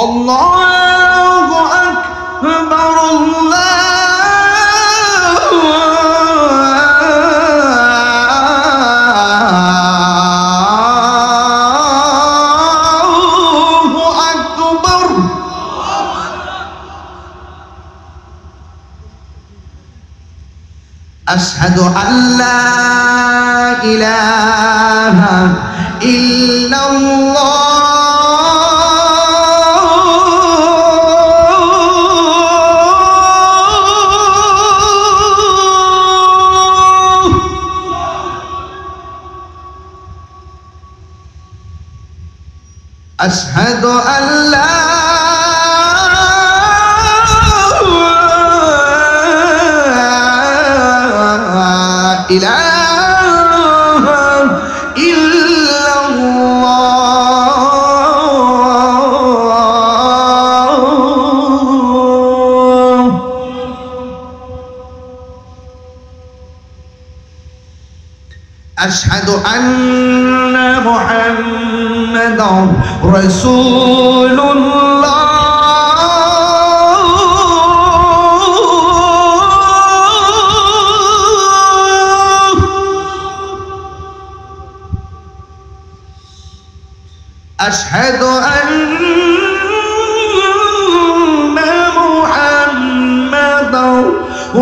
আল্লাহু আকবার, আল্লাহু আকবার। আশহাদু আল্লা ইলাহা ইল্লাল্লাহ। আশহাদু আল্লা ইলাহা ইল্লাল্লাহ। আশহাদু আন্না মুহাম্মাদার রাসূলুল্লাহ। أشهد أن محمدا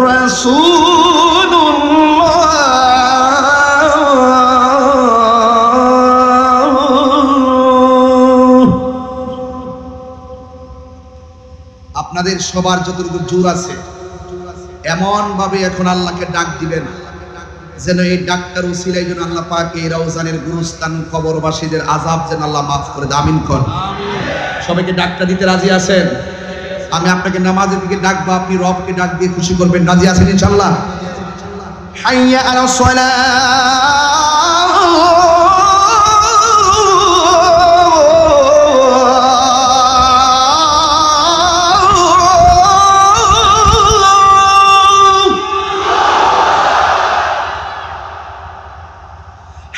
رسول الله। আপনাদের সবার যতটুকু জোর আছে, এমন ভাবে এখন আল্লাহকে ডাক দিবেন যেন এই ডাক্তার উসিলাই যেন আল্লাহ পাক এই রওজানের গুরুস্থান কবরবাসীদের আযাব যেন আল্লাহ মাফ করে দেয়। আমিন কোন। সবাইকে ডাকটা দিতে রাজি আছেন? আমি আপনাকে নামাজের দিকে ডাকবো, আপনি রবকে ডাক দিয়ে খুশি করবেন। রাজি আছেন ইনশাআল্লাহ? হাইয়া আলাস সালাহ।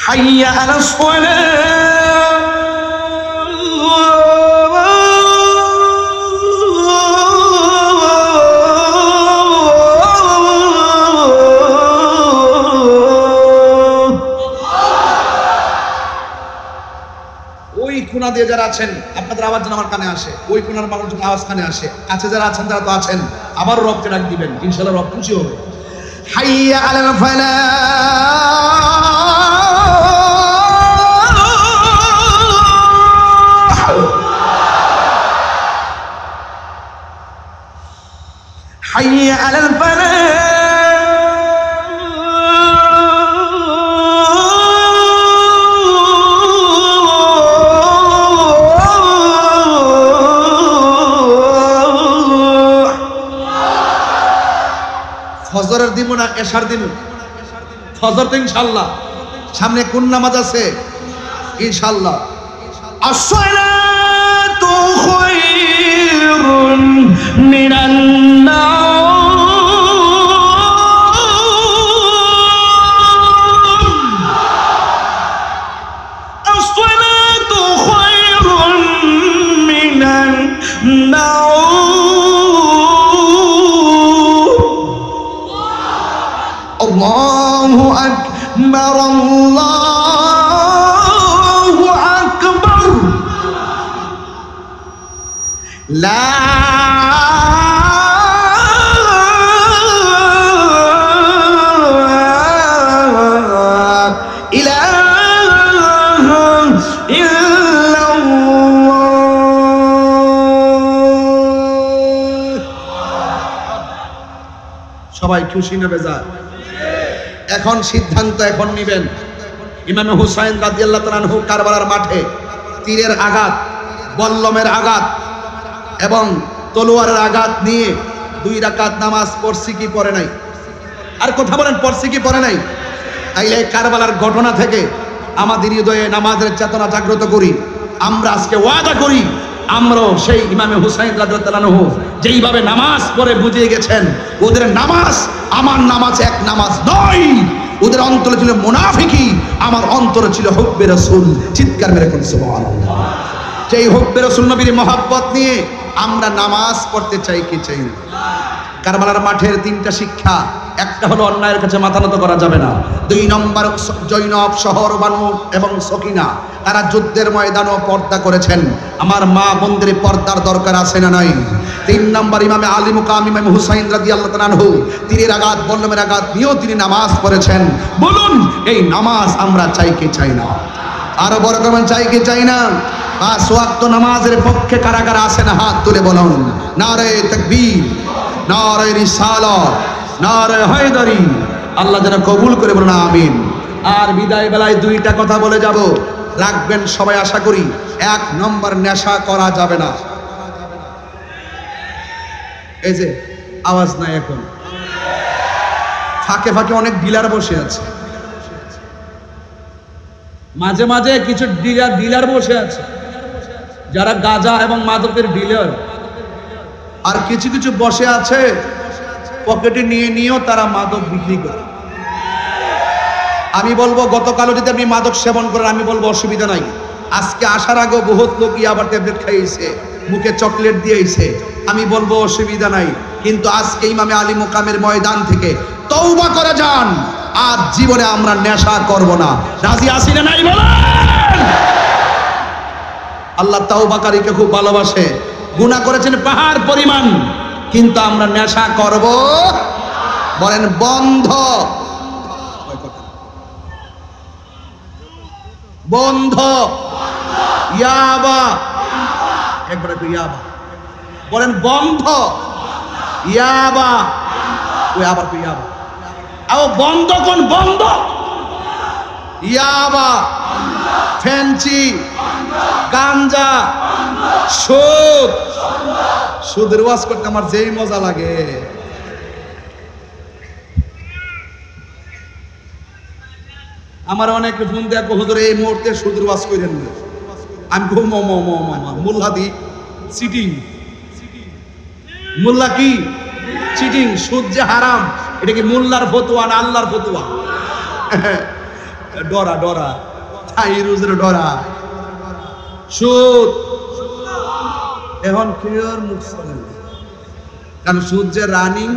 حي على الصلاة. কোণা দিয়ে যারা আছেন, আপনাদের আওয়াজ যেন আমার কানে আসে, ওই কোণার মানুষজন আওয়াজ কানে আসে, কাছে যারা আছেন তারা তো আছেন, আবার রবকে ডাক দিবেন, ইনশাআল্লাহ রব খুশি হবে। হাইয়া আলাল ফালাহ, হাইয়া আলাল ফালাহ। ফজরের দিব না এশার দিব? ফজর তো ইনশাআল্লাহ। সামনে কোন নামাজ আছে? ইনশাআল্লাহ। আসসালাতু খায়রুন মিনান নাওম, আসসালাতু খায়রুন মিনান নাওম। আল্লাহু আকবার, আল্লাহু আকবার, লা ইলাহা ইল্লাল্লাহ। সবাই খুশি না বেজার? এখন সিদ্ধান্ত এখন নিবেন। ইমাম হুসাইন রাদিয়াল্লাহু তাআলা আনহু কারবালার মাঠে তীরের আঘাত, বল্লমের আঘাত এবং তলোয়ারের আঘাত নিয়ে 2 রাকাত নামাজ পড়ছি কি পড়ে নাই? আর কথা বলেন, পড়ছি কি পড়ে নাই? তাইলে কারবালার ঘটনা থেকে আমাদের হৃদয়ে নামাজের চেতনা জাগ্রত করি। আমরা আজকে ওয়াদা করি, আমরাও সেই ইমামে হুসাইন রাদিয়াল্লাহু তাআলা আনহু যেইভাবে নামাজ পড়ে বুঝিয়ে গেছেন, ওদের নামাজ আমার নামাজ এক নামাজ নয়। ওদের অন্তরে ছিল মুনাফিকি, আমার অন্তরে ছিল হুব্বে রাসূল। চিৎকার মেরে কোন সুবহানাল্লাহ। সেই হুব্বে রাসূল নবীর মহব্বত নিয়ে আমরা নামাজ পড়তে চাই কি চাই না? কারবালার মাঠের 3টা শিক্ষা। একটা হলো অন্যায়ের কাছে মাথা নত করা যাবে না। 2 নম্বর জৈনব, শহর বানু এবং সকিনা তারা যুদ্ধের ময়দানও পর্দা করেছেন। আমার মা বোনদের পর্দার দরকার আছে না নাই? 3 নম্বর ইমামে আলী মুকাম ইমাম হুসাইন রাদিয়াল্লাহু তাআলা আনহু তীরের আঘাত, বল্লমের আঘাত নিয়েও তিনি নামাজ পড়েছেন। বলুন এই নামাজ আমরা চাই কি চাই না? আরো বড় করেন, চাই কি চাই না? 5 ওয়াক্ত নামাজের পক্ষে কারা কারা আছেন হাত তুলে বলুন। নারে তাকবীর, নারে রিসালাত, নারে হায়দারি। আল্লাহ যেন কবুল করে বলুন আমিন। আর বিদায় বেলায় 2টা কথা বলে যাব, রাখবেন সবাই আশা করি। 1 নম্বর, নেশা করা যাবে না। এই যে আওয়াজ নাই এখন, ফাঁকে ফাঁকে অনেক ডিলার বসে আছে, মাঝে মাঝে কিছু ডিলার বসে আছে যারা গাঁজা এবং মাদকের ডিলার, আর কিছু কিছু বসে আছে পকেটে নিয়েও তারা মাদক বিক্রি করে। আমি বলবো গতকালও যদি আপনি মাদক সেবন করেন, আমি বলবো অসুবিধা নাই। আজকে আসার আগে বহুত লোক আবার ট্যাবলেট খাইছে, মুখে চকলেট দিয়েছে, আমি বলবো অসুবিধা নাই। কিন্তু আজকে ইমামে আলী মুকামের ময়দান থেকে তওবা করে যান, আর জীবনে আমরা নেশা করব না। রাজি আছি না নাই বলেন? আল্লাহ তওবাকারীকে খুব ভালোবাসে। গুনাহ করেছেন পাহাড় পরিমাণ, কিন্তু আমরা নেশা করব বলেন বন্ধ। বন্ধ। ইয়াবা, একবার ইয়াবা বলেন, বন্ধ। ইয়াবা, ওই আবার ইয়াবা, আও বন্ধ কোন বন্ধ? ইয়াবা, ফেন্সি, গাঞ্জা, সুদ। সুদের ওয়াজ করতে আমার যেই মজা লাগে। আমার অনেক ফোন দেখো, হুজুর এই মুহূর্তে সুদের ওয়াজ করেন না। আমি মোল্লা দি চিটিং। মোল্লা কি চিটিং? সুদ যে হারাম, এটা কি মোল্লার ফতোয়া না আল্লাহর ফতোয়া? ডরা ডরা তাই রোজের ডরা। সুদ এখন ক্লিয়ার মুখ চলে, কারণ সুদ যে রানিং।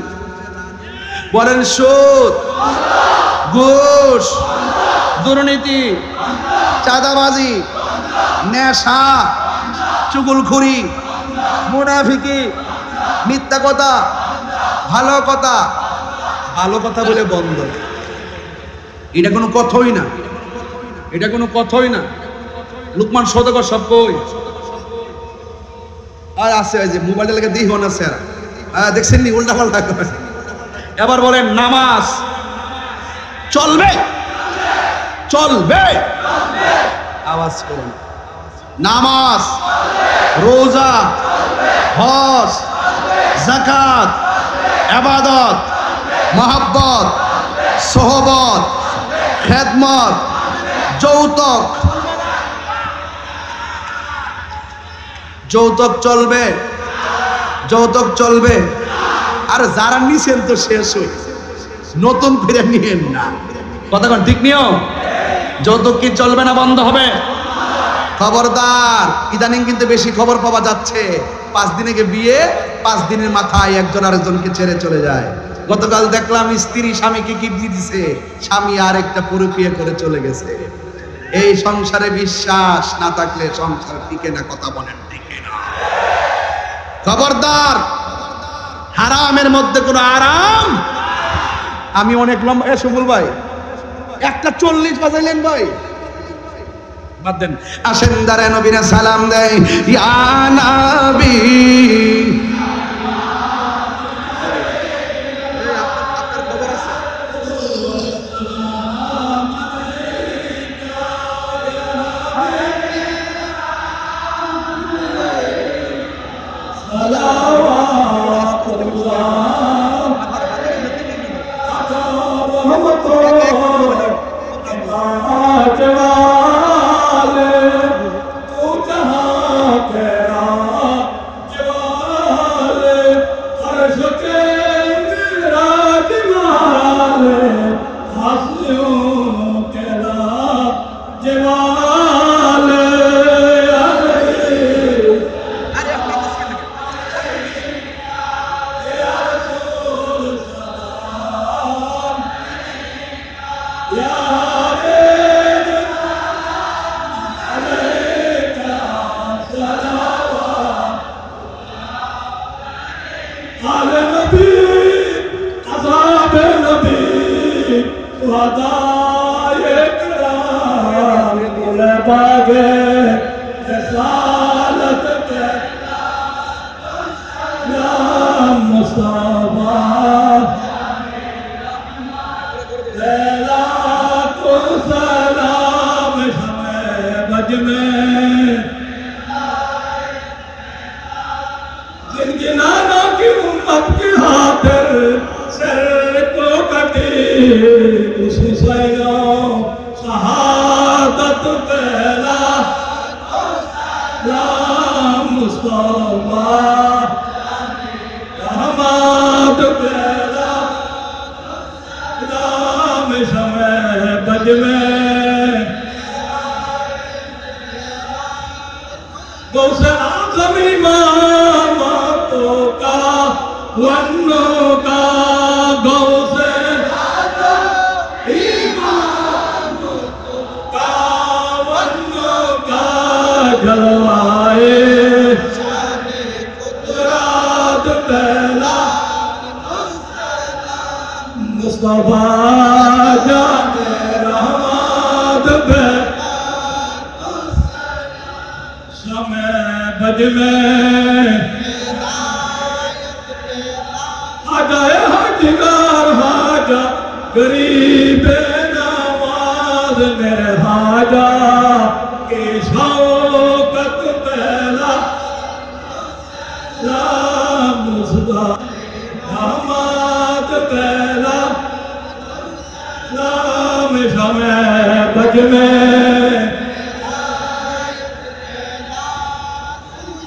বলেন সুদ, ঘুষ, দুর্নীতি, চাঁদাবাজি, নেশা, চুগলখড়ি, মুনাফিকি, মিথ্যা কথা, ভালো কথা, ভালো কথা বলে বন্ধ। এটা কোনো কথাই না, এটা কোনো কথাই না। লুকমান সওদাগর সব কই আর আছে ওই যে মোবাইলটা লাগে দিই হন আছে দেখছেন নি উল্টা পাল্টা করে। এবার বলেন নামাজ চলবে, চলবে, আওয়াজ করুন। নামাজ, রোজা, হজ, যাকাত, ইবাদত, মহব্বত, সোহবত, খেদমত, যৌতুক, যৌতুক চলবে, যৌতুক চলবে। আর যারা নিছেন তো শেষ হই, নতুন ফিরে নিয়েন না। কথা কোন ঠিক নিও? যৌতুক কি চলবে না বন্ধ হবে? খবরদার, ইদানিং কিন্তু বেশি খবর পাওয়া যাচ্ছে 5 দিনে বিয়ে, 5 দিনের মাথায় একজন আরেকজনকে ছেড়ে চলে যায়। গতকাল দেখলাম স্ত্রী স্বামীকে কি দিছে, স্বামী আর একটা পরকীয়া করে চলে গেছে। এই সংসারে বিশ্বাস না থাকলে সংসার টিকে না। কথা বলেন টিকে না। খবরদার, হারামের মধ্যে কোনো আরাম। আমি অনেক লম্বা সুবুল ভাই 1:40 বাজাইলেন ভাই, বাদ দেন। আসেন দাঁড়ায় নবীরা সালাম দেয়, ইয়া নবী।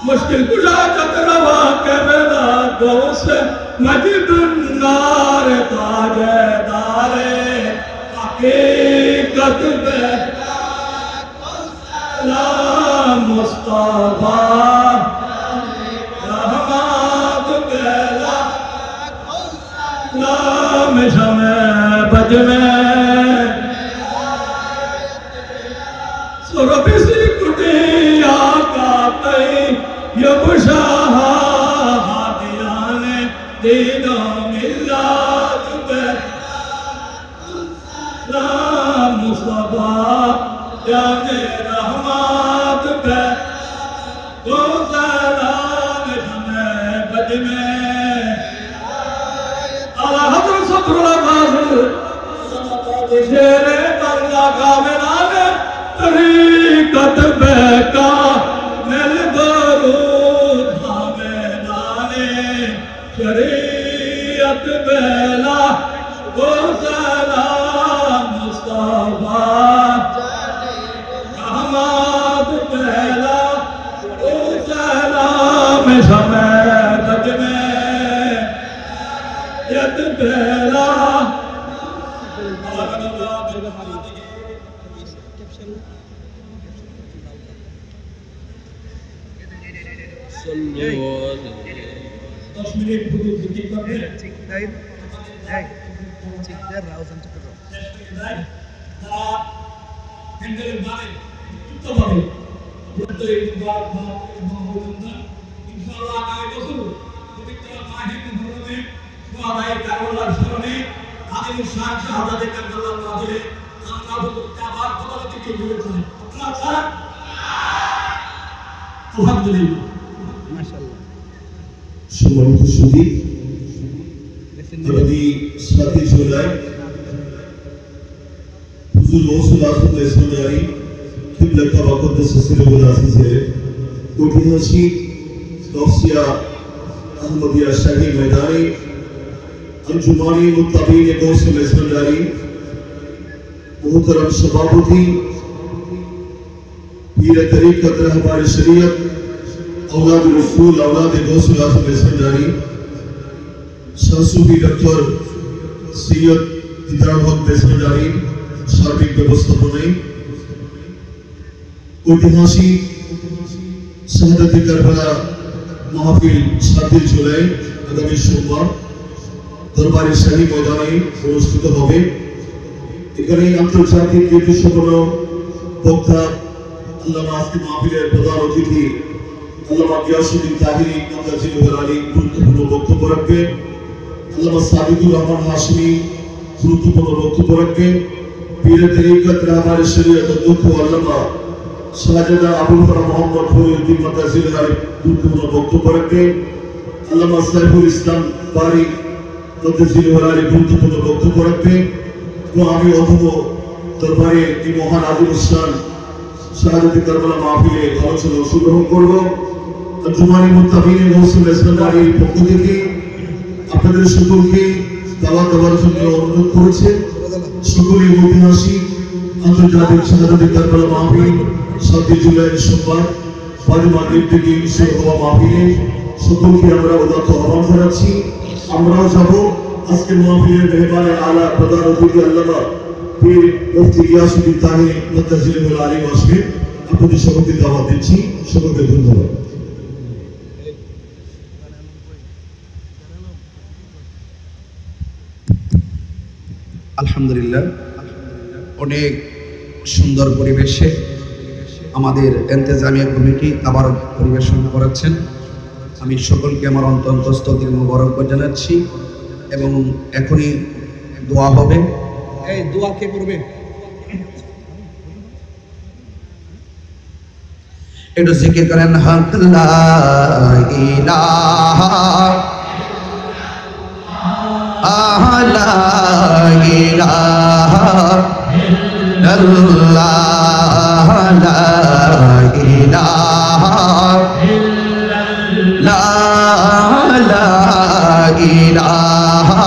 मुश्किल कुशा चतरवा के बेदा दोस्त मजदुन्नार ताजेदारे हकीकत पे मुस्तफा रहमत केला नाम शमे बज में सुरभि सी कुटी शेरे तल्ला का मिलाने तरीकत बेका मिल दरूद हमें लाने शरीयत बेला वो सलाम मुस्तफा रहमत बेला वो सलाम समय गज में यत बेला সম্মানিত সুধী, আগামী 7 জুলাই হুজুর গৌসুল আজম ইসলামী কিবলা কাবা কুদ্দুস সিরুল আজিজের ঐতিহাসিক তফসিয়া আহমদিয়া শাহী ময়দানে अंजुमानी मुत्ताबीन गौसुल इस्लामी मोहतरम सभापति पीर तरीक़त रहबर शरीयत औलाद रसूल औलाद गौसुल आज़म इस्लामी शाहसूफी डॉक्टर सैयद इदराम हक इस्लामी सार्बिक व्यवस्थापनाয় ঐতিহাসিক শাহাদাত কারবালা মাহফিল 7 জুলাই আগামী সোমবার দরবারে শাহী ময়দানে অনুষ্ঠিত হবে। এখানে আন্তর্জাতিক খ্যাতিসম্পন্ন বক্তা আল্লামা আজকে মাহফিলের প্রধান অতিথি আল্লামা গিয়াসউদ্দিন তাহিরি কামরাজিল আলী গুরুত্বপূর্ণ বক্তব্য রাখবেন। আল্লামা সাদিকুর রহমান হাশমি গুরুত্বপূর্ণ বক্তব্য রাখবেন। পীর তরিকত রাহবার শরীয়ত অধ্যক্ষ আল্লামা শাহজাদা আবুল কালাম মোহাম্মদ ফরিউদ্দিন মাদ্রাজিল আলী গুরুত্বপূর্ণ বক্তব্য রাখবেন। আল্লামা সাইফুল ইসলাম বারি মাদ্রাজিল আলী গুরুত্বপূর্ণ বক্তব্য রাখবেন। এবং আমি অথব দরবারে এই মহান আদিল ইসলাম শাহাদাত কারবালা মাহফিলে আলোচনা অংশগ্রহণ করব। আঞ্জুমানে মুত্তাবিন গৌসুল ইসলামীর পক্ষ থেকে আপনাদের সকলকে দাওয়াত দেওয়ার জন্য অনুরোধ করেছে। সকলেই ঐতিহাসিক আন্তর্জাতিক শাহাদাত কারবালা মাহফিল 7 জুলাই সোমবার বাজে মাগরিব থেকে শুরু হওয়া মাহফিলে সকলকে আমরা উদাত্ত আহ্বান জানাচ্ছি। আমরাও যাব। আজকে মাহফিলের মেহমানে আলা প্রধান অতিথি আল্লামা পীর মুফতি গিয়াসউদ্দিন তাহিরি মাদ্রাজিল আলী আসবেন। আপনাদের সকলকে দাওয়াত দিচ্ছি। সকলকে ধন্যবাদ। আলহামদুলিল্লাহ, অনেক সুন্দর পরিবেশে আমাদের ইন্তেজামিয়া কমিটি আবার পরিবেশন করাচ্ছেন। আমি সকলকে আমার অন্তঃস্থল থেকে মোবারকবাদ জানাচ্ছি এবং এখনই দোয়া হবে। এই দোয়া কে করবে? একটু জিকির করেন, হক লা ইলাহা লা ইলাহা ইল্লাল্লাহ লা ইলাহা লা ইলাহা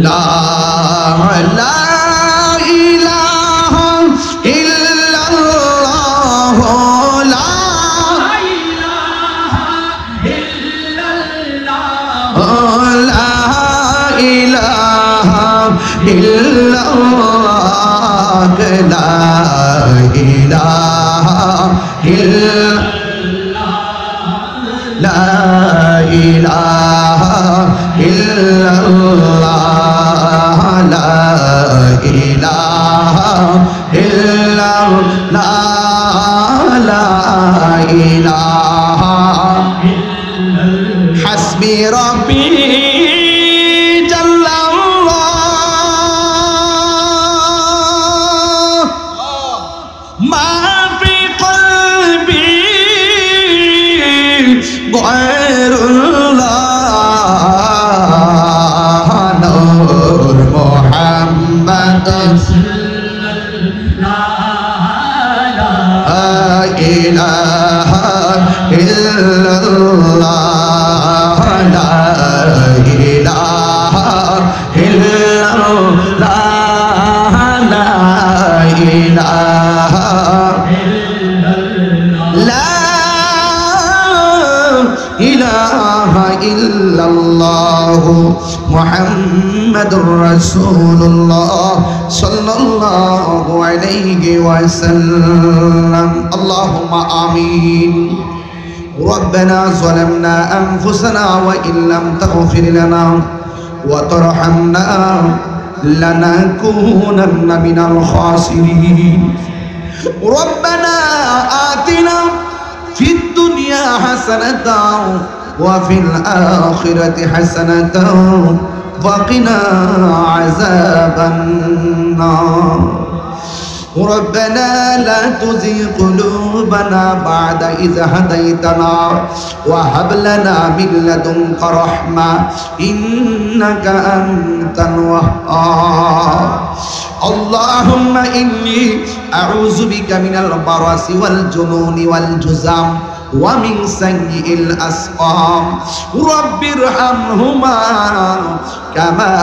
লা ইলাহা ইল্লাল্লাহ লা ইলাহা ইল্লাল্লাহ লা ইলাহা লা ইলাহা ইল্লাল্লাহ লা ইলাহা ইল্লাল্লাহ লা ইলাহা হাসবি রাব্বি غير الله মুহাম্মাদুর রাসূলুল্লাহ সাল্লাল্লাহু আলাইহি ওয়াসাল্লাম। আল্লাহুম্মা আমিন। ربنا ظلمنا أنفسنا وإن لم تغفر لنا وترحمنا لنكونن من الخاسرين. ربنا آتنا في الدنيا حسنة وفي الآخرة حسنة وقنا عذاب النار. ربنا لا تزغ قلوبنا بعد إذ هديتنا وهب لنا من لدنك رحمة إنك أنت الوهاب. اللهم إني أعوذ بك من البرص والجنون والجذام ومن سيء الأسقام. رب ارحمهما كما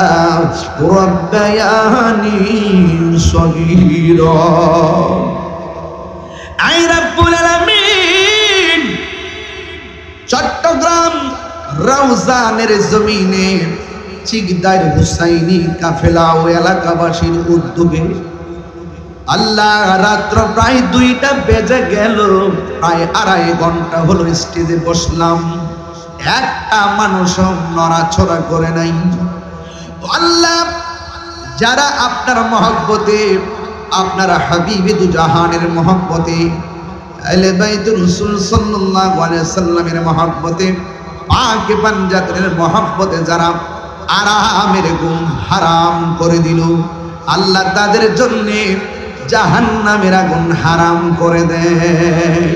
ربياني صغيرا. আই রব্বুল আলামিন চট্টগ্রাম রওজানের জমিনে চিকদার হুসাইনি কাফেলা ও এলাকাবাসীর উদ্যোগে আল্লাহ রাত্র প্রায় 2টা বেজে গেল, প্রায় 2.5 ঘন্টা হলো স্টেজে বসলাম, একটা মানুষ নড়াচড়া করে নাই। আল্লাহ যারা আপনার মহব্বতে, আপনার হাবিবে দু জাহানের মহব্বতে, আহলে বাইতুর রাসূল সাল্লাল্লাহু আলাইহি সাল্লামের মহব্বতে, পাক পাঞ্জাতের মহব্বতে যারা আরামের ঘুম হারাম করে দিল, আল্লাহ তাদের জন্য জাহান্নামের আগুন হারাম করে দেয়।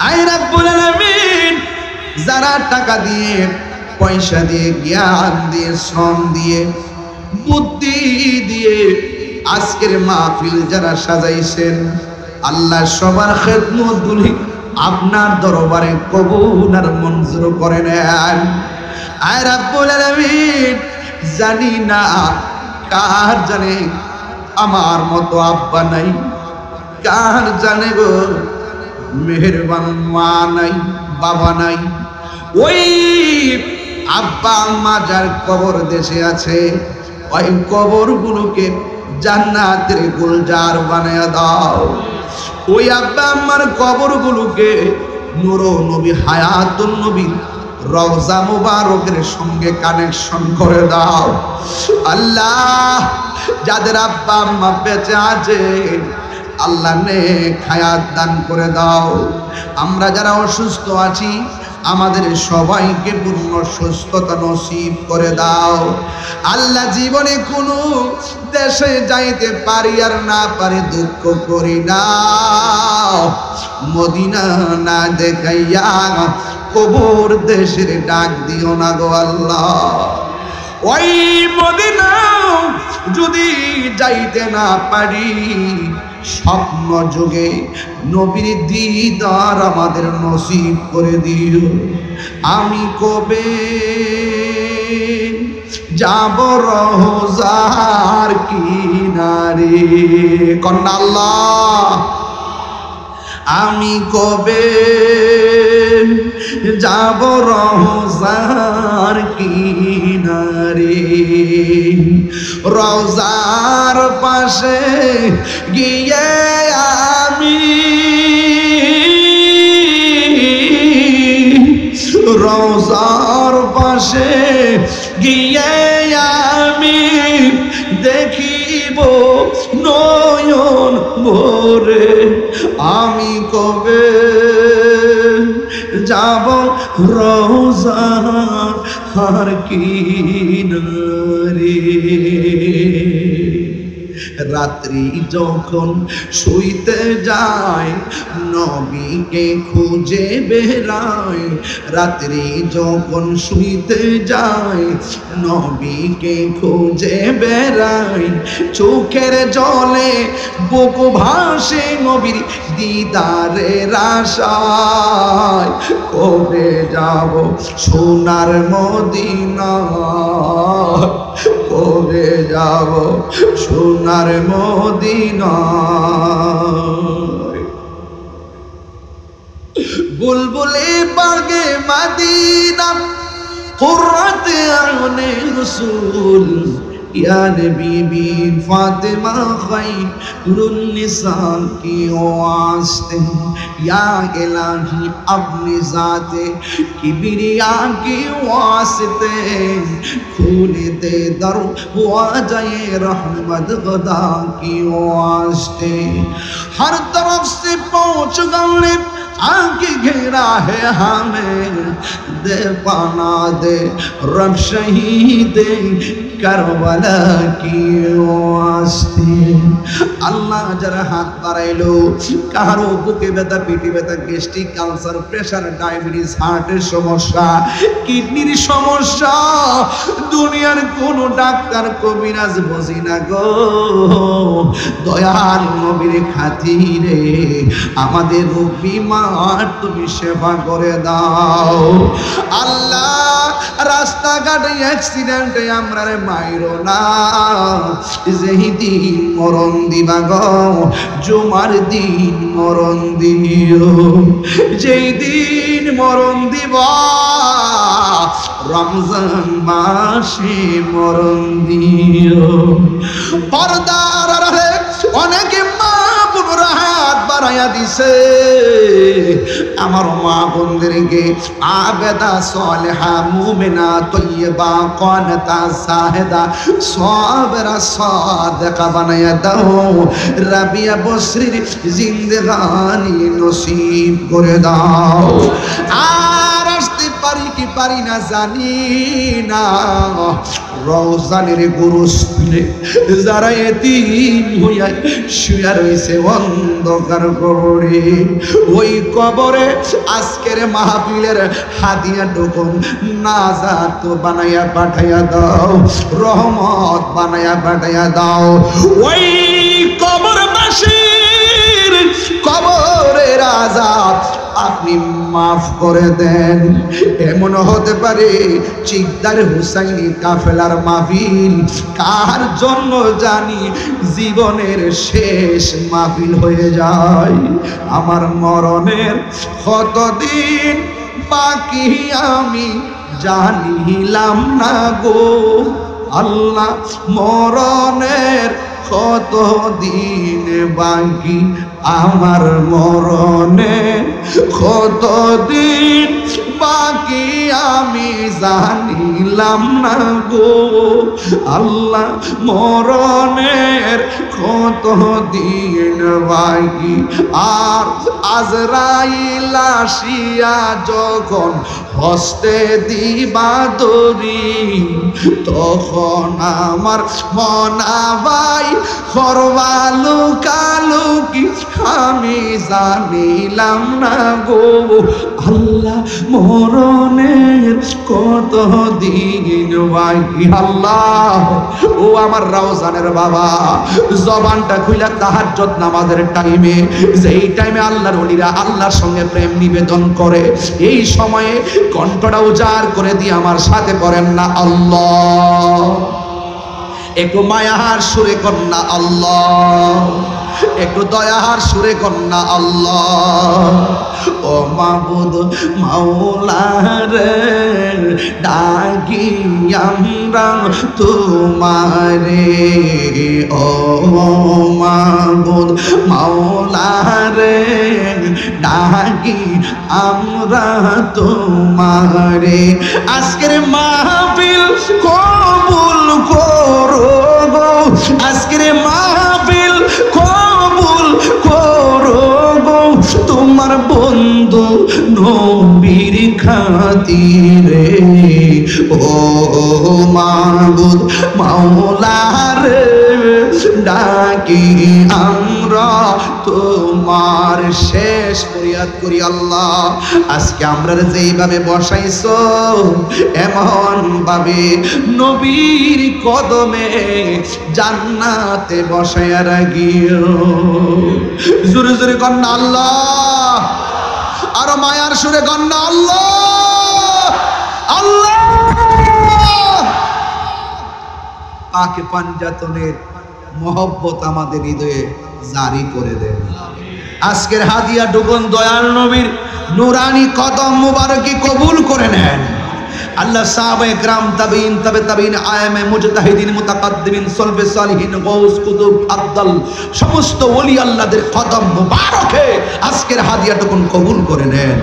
আই রব্বুল আলামিন যারা টাকা দিয়ে, পয়সা দিয়ে, জ্ঞান দিয়ে, শ্রম দিয়ে, বুদ্ধি দিয়ে আজকের মাহফিল যারা সাজাইছেন, আল্লাহ সবার খেদমতগুলি আপনার দরবারে কবুল আর মঞ্জুর করে নেন। আয় রব্বুল আলামিন জানি না কার জানে আমার মতো আব্বা নাই, কার জানে গো মেহেরবান মা নাই, বাবা নাই। ওই আব্বা আম্মা যার কবর দেশে আছে, ওই কবরগুলোকে জান্নাতের গুলজার বানিয়ে দাও। ওই আব্বা আম্মার কবরগুলোকে নূর নবী, হায়াতুন নবী, রওজা মুবারকের সঙ্গে কানেকশন করে দাও। আল্লাহ যাদের আব্বা আম্মা বেঁচে আছে, আল্লাহ নেক হায়াত দান করে দাও। আমরা যারা অসুস্থ আছি, আমাদের সবাইকে পূর্ণ সুস্থতা নসিব করে দাও। আল্লাহ জীবনে কোনো দেশে যাইতে পারি আর না পারি দুঃখ করি না, মদিনা না দেখাইয়া কবর দেশের ডাক দিও না গো আল্লাহ। ওই মদিনা যদি যাইতে না পারি, স্বপ্ন যুগে নবীর দিদার আমাদের নসিব করে দিও। আমি কবে যাব রওজার কিনারে, কন্যা আল্লাহ আমি কবে যাব রওজার কিনারে, রওজার পাশে গিয়ে আমি, রওজার পাশে গিয়ে আমি দেখিব নয়ন ভরে। আমি কবে যাব রওজার কিনারে। রাত্রি যখন শুইতে যায়, নবীকে খুঁজে বেড়ায়। রাত্রি যখন শুইতে যায়, নবীকে খুঁজে বেড়ায়। চোখের জলে বুক ভাসে নবীর দিদারের আশায়। কবে যাব সোনার মদিনা, কবে যাব সোনার মদিনা। বুলবুলি বাগে মদিনা قرة أعين رسول या नबी बी फातिमा खैरुन निसा की वास्ते या इलाही अपनी ज़ाते किबरिया की वास्ते खोल दे दरवाज़े रहमत खुदा की वास्ते हर तरफ से पहुँच गए आगे घेरा है हमें दे पाना दे रब शहीद करबला की वास्ते अल्लाह जरा हाथ बाড়াইলো কারো বুকে ব্যথা পিঠে ব্যথা গ্যাস্ট্রিক ক্যান্সার প্রেসার ডায়াবেটিস হার্টের সমস্যা কিডনির সমস্যা দুনিয়ার কোন ডাক্তার কবিরাজ বুঝি না গো দয়াল নবীর খাতিরে আমাদের রোগ বিমার তুমি সেবা করে দাও আল্লাহ রাস্তাঘাটে অ্যাক্সিডেন্টে আমরা রে মাইরো না যেই দিন মরণ দিবা গো জুমার দিন মরণ দিও যেই দিন মরণ দিবা রমজান মাসে মরণ দিও পর্দার আড়ালে অনেকে মা বোনরা হাত বাড়াইয়া দিছে আমার মা বোনদেরকে আবেদা সালেহা মুমিনা তয়্যিবা কানিতা সাহিদা সাবিরা সাদিকা বানায়া দাও রাবিয়া বসরির জিন্দেগানি নসিব করে দাও আর আসতে পারি কি পারি না জানি না রওজানের গোরস্থানে যারা এতিম হইয়া শুয়ে রয়েছে অন্ধকার কবরে ওই কবরে আজকের মাহফিলের হাদিয়া টুকুন নাজাত বানায়া পাঠাইয়া দাও রহমত বানায়া পাঠাইয়া দাও ওই কবরবাসীর কবরের আযাব আপনি মাফ করে দেন এমন হতে পারে চিকদার হুসাইনি কাফেলার মাহফিল কার জন্য জানি জীবনের শেষ মাহফিল হয়ে যায় আমার মরণের কতদিন বাকি আমি জানিলাম না গো আল্লাহ মরণের কতদিন বাকি আমার মরণে কতদিন বাকি আমি জানিলাম না গো আল্লাহ মরণের কতদিন বাকি আর আজরাইল আসিয়া যখন হস্তে দিবা দরি তখন আমার মনাবাই করবা লুকালুকি আমি জানিলাম না গো আল্লাহ মরণের কত দিন বাকি আল্লাহ ও আমার রওজানের বাবা জবানটা খুইলা তাহাজ্জুদ নামাজের টাইমে যেই টাইমে আল্লাহর ওলিরা আল্লাহর সঙ্গে প্রেম নিবেদন করে এই সময়ে কণ্ঠটা উজাড় করে দিয়ে আমার সাথে করেন না আল্লাহ একটু মায়ার সুরে কন্যা আল্লাহ একটু দয়ার সুরে কন্যা আল্লাহ ও মাবুদ মাওলারে ডাকি আমরা তোমারে ও মাবুদ মাওলারে ডাকি আমরা তোমারে আজকের মাহফিল কবুল করো গো আজকের মাহফিল কবুল করো গো তোমার বন্ধু নবীর খাতিরে ও মাবুদ মাওলারে ডাকি আমরা তোমার শেষ ফরিয়াদ করি আল্লাহ আজকে আমরা যেইভাবে বসাইছো এমন ভাবে নবীর কদমে জান্নাতে বসায়া রাখিও জোরে জোরে কন্যা আল্লাহ আর মায়ার সুরে কন্যা আল্লাহ আল্লাহ পাকে পাঞ্জাতনের মহব্বত আমাদের হৃদয়ে জারি করে দেন আজকের হাদিয়া ডুবন দয়াল নবীর নুরানি কদম মুবারকি কবুল করে নেন আল্লাহ সাহাবায়ে کرام তাবিঈন তবে তাবিঈন আয়েমে মুজতাহিদিন মুতাকাদ্দিমিন সলফে সালিহিন গাউস কুতুব আফদল সমস্ত ওলি আল্লাহদের কদম মুবারকে আজকের হাদিয়াটুকুন কবুল করে নেন।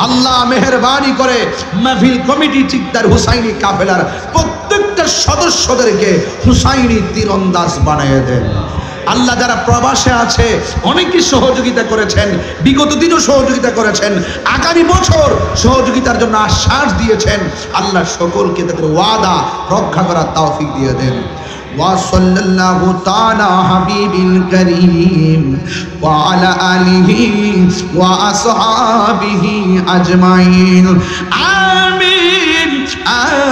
আল্লাহ মেহেরবানি করে মাহফিল কমিটি চিকদার হুসাইনি কাফেলার প্রত্যেকটা সদস্যদেরকে হুসাইনি তীরন্দাজ বানিয়ে দেন। আল্লাহ যারা প্রবাসে আছে অনেকেই সহযোগিতা করেছেন, বিগত দিনও সহযোগিতা করেছেন, আগামী বছর সহযোগিতার জন্য আশ্বাস দিয়েছেন। আল্লাহ সকলকে তাদের ওয়াদা রক্ষা করার তৌফিক দিয়ে দেন। وصلى الله تعالى حبيب الكريم وعلى آله وأصحابه أجمعين آمين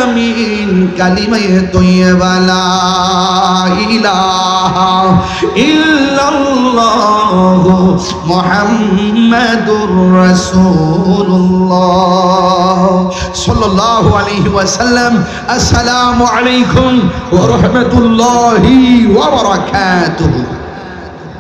آمين كلمة طيبة لا إله إلا الله محمد رسول الله صلى الله عليه وسلم السلام عليكم ورحمة الله وبركاته।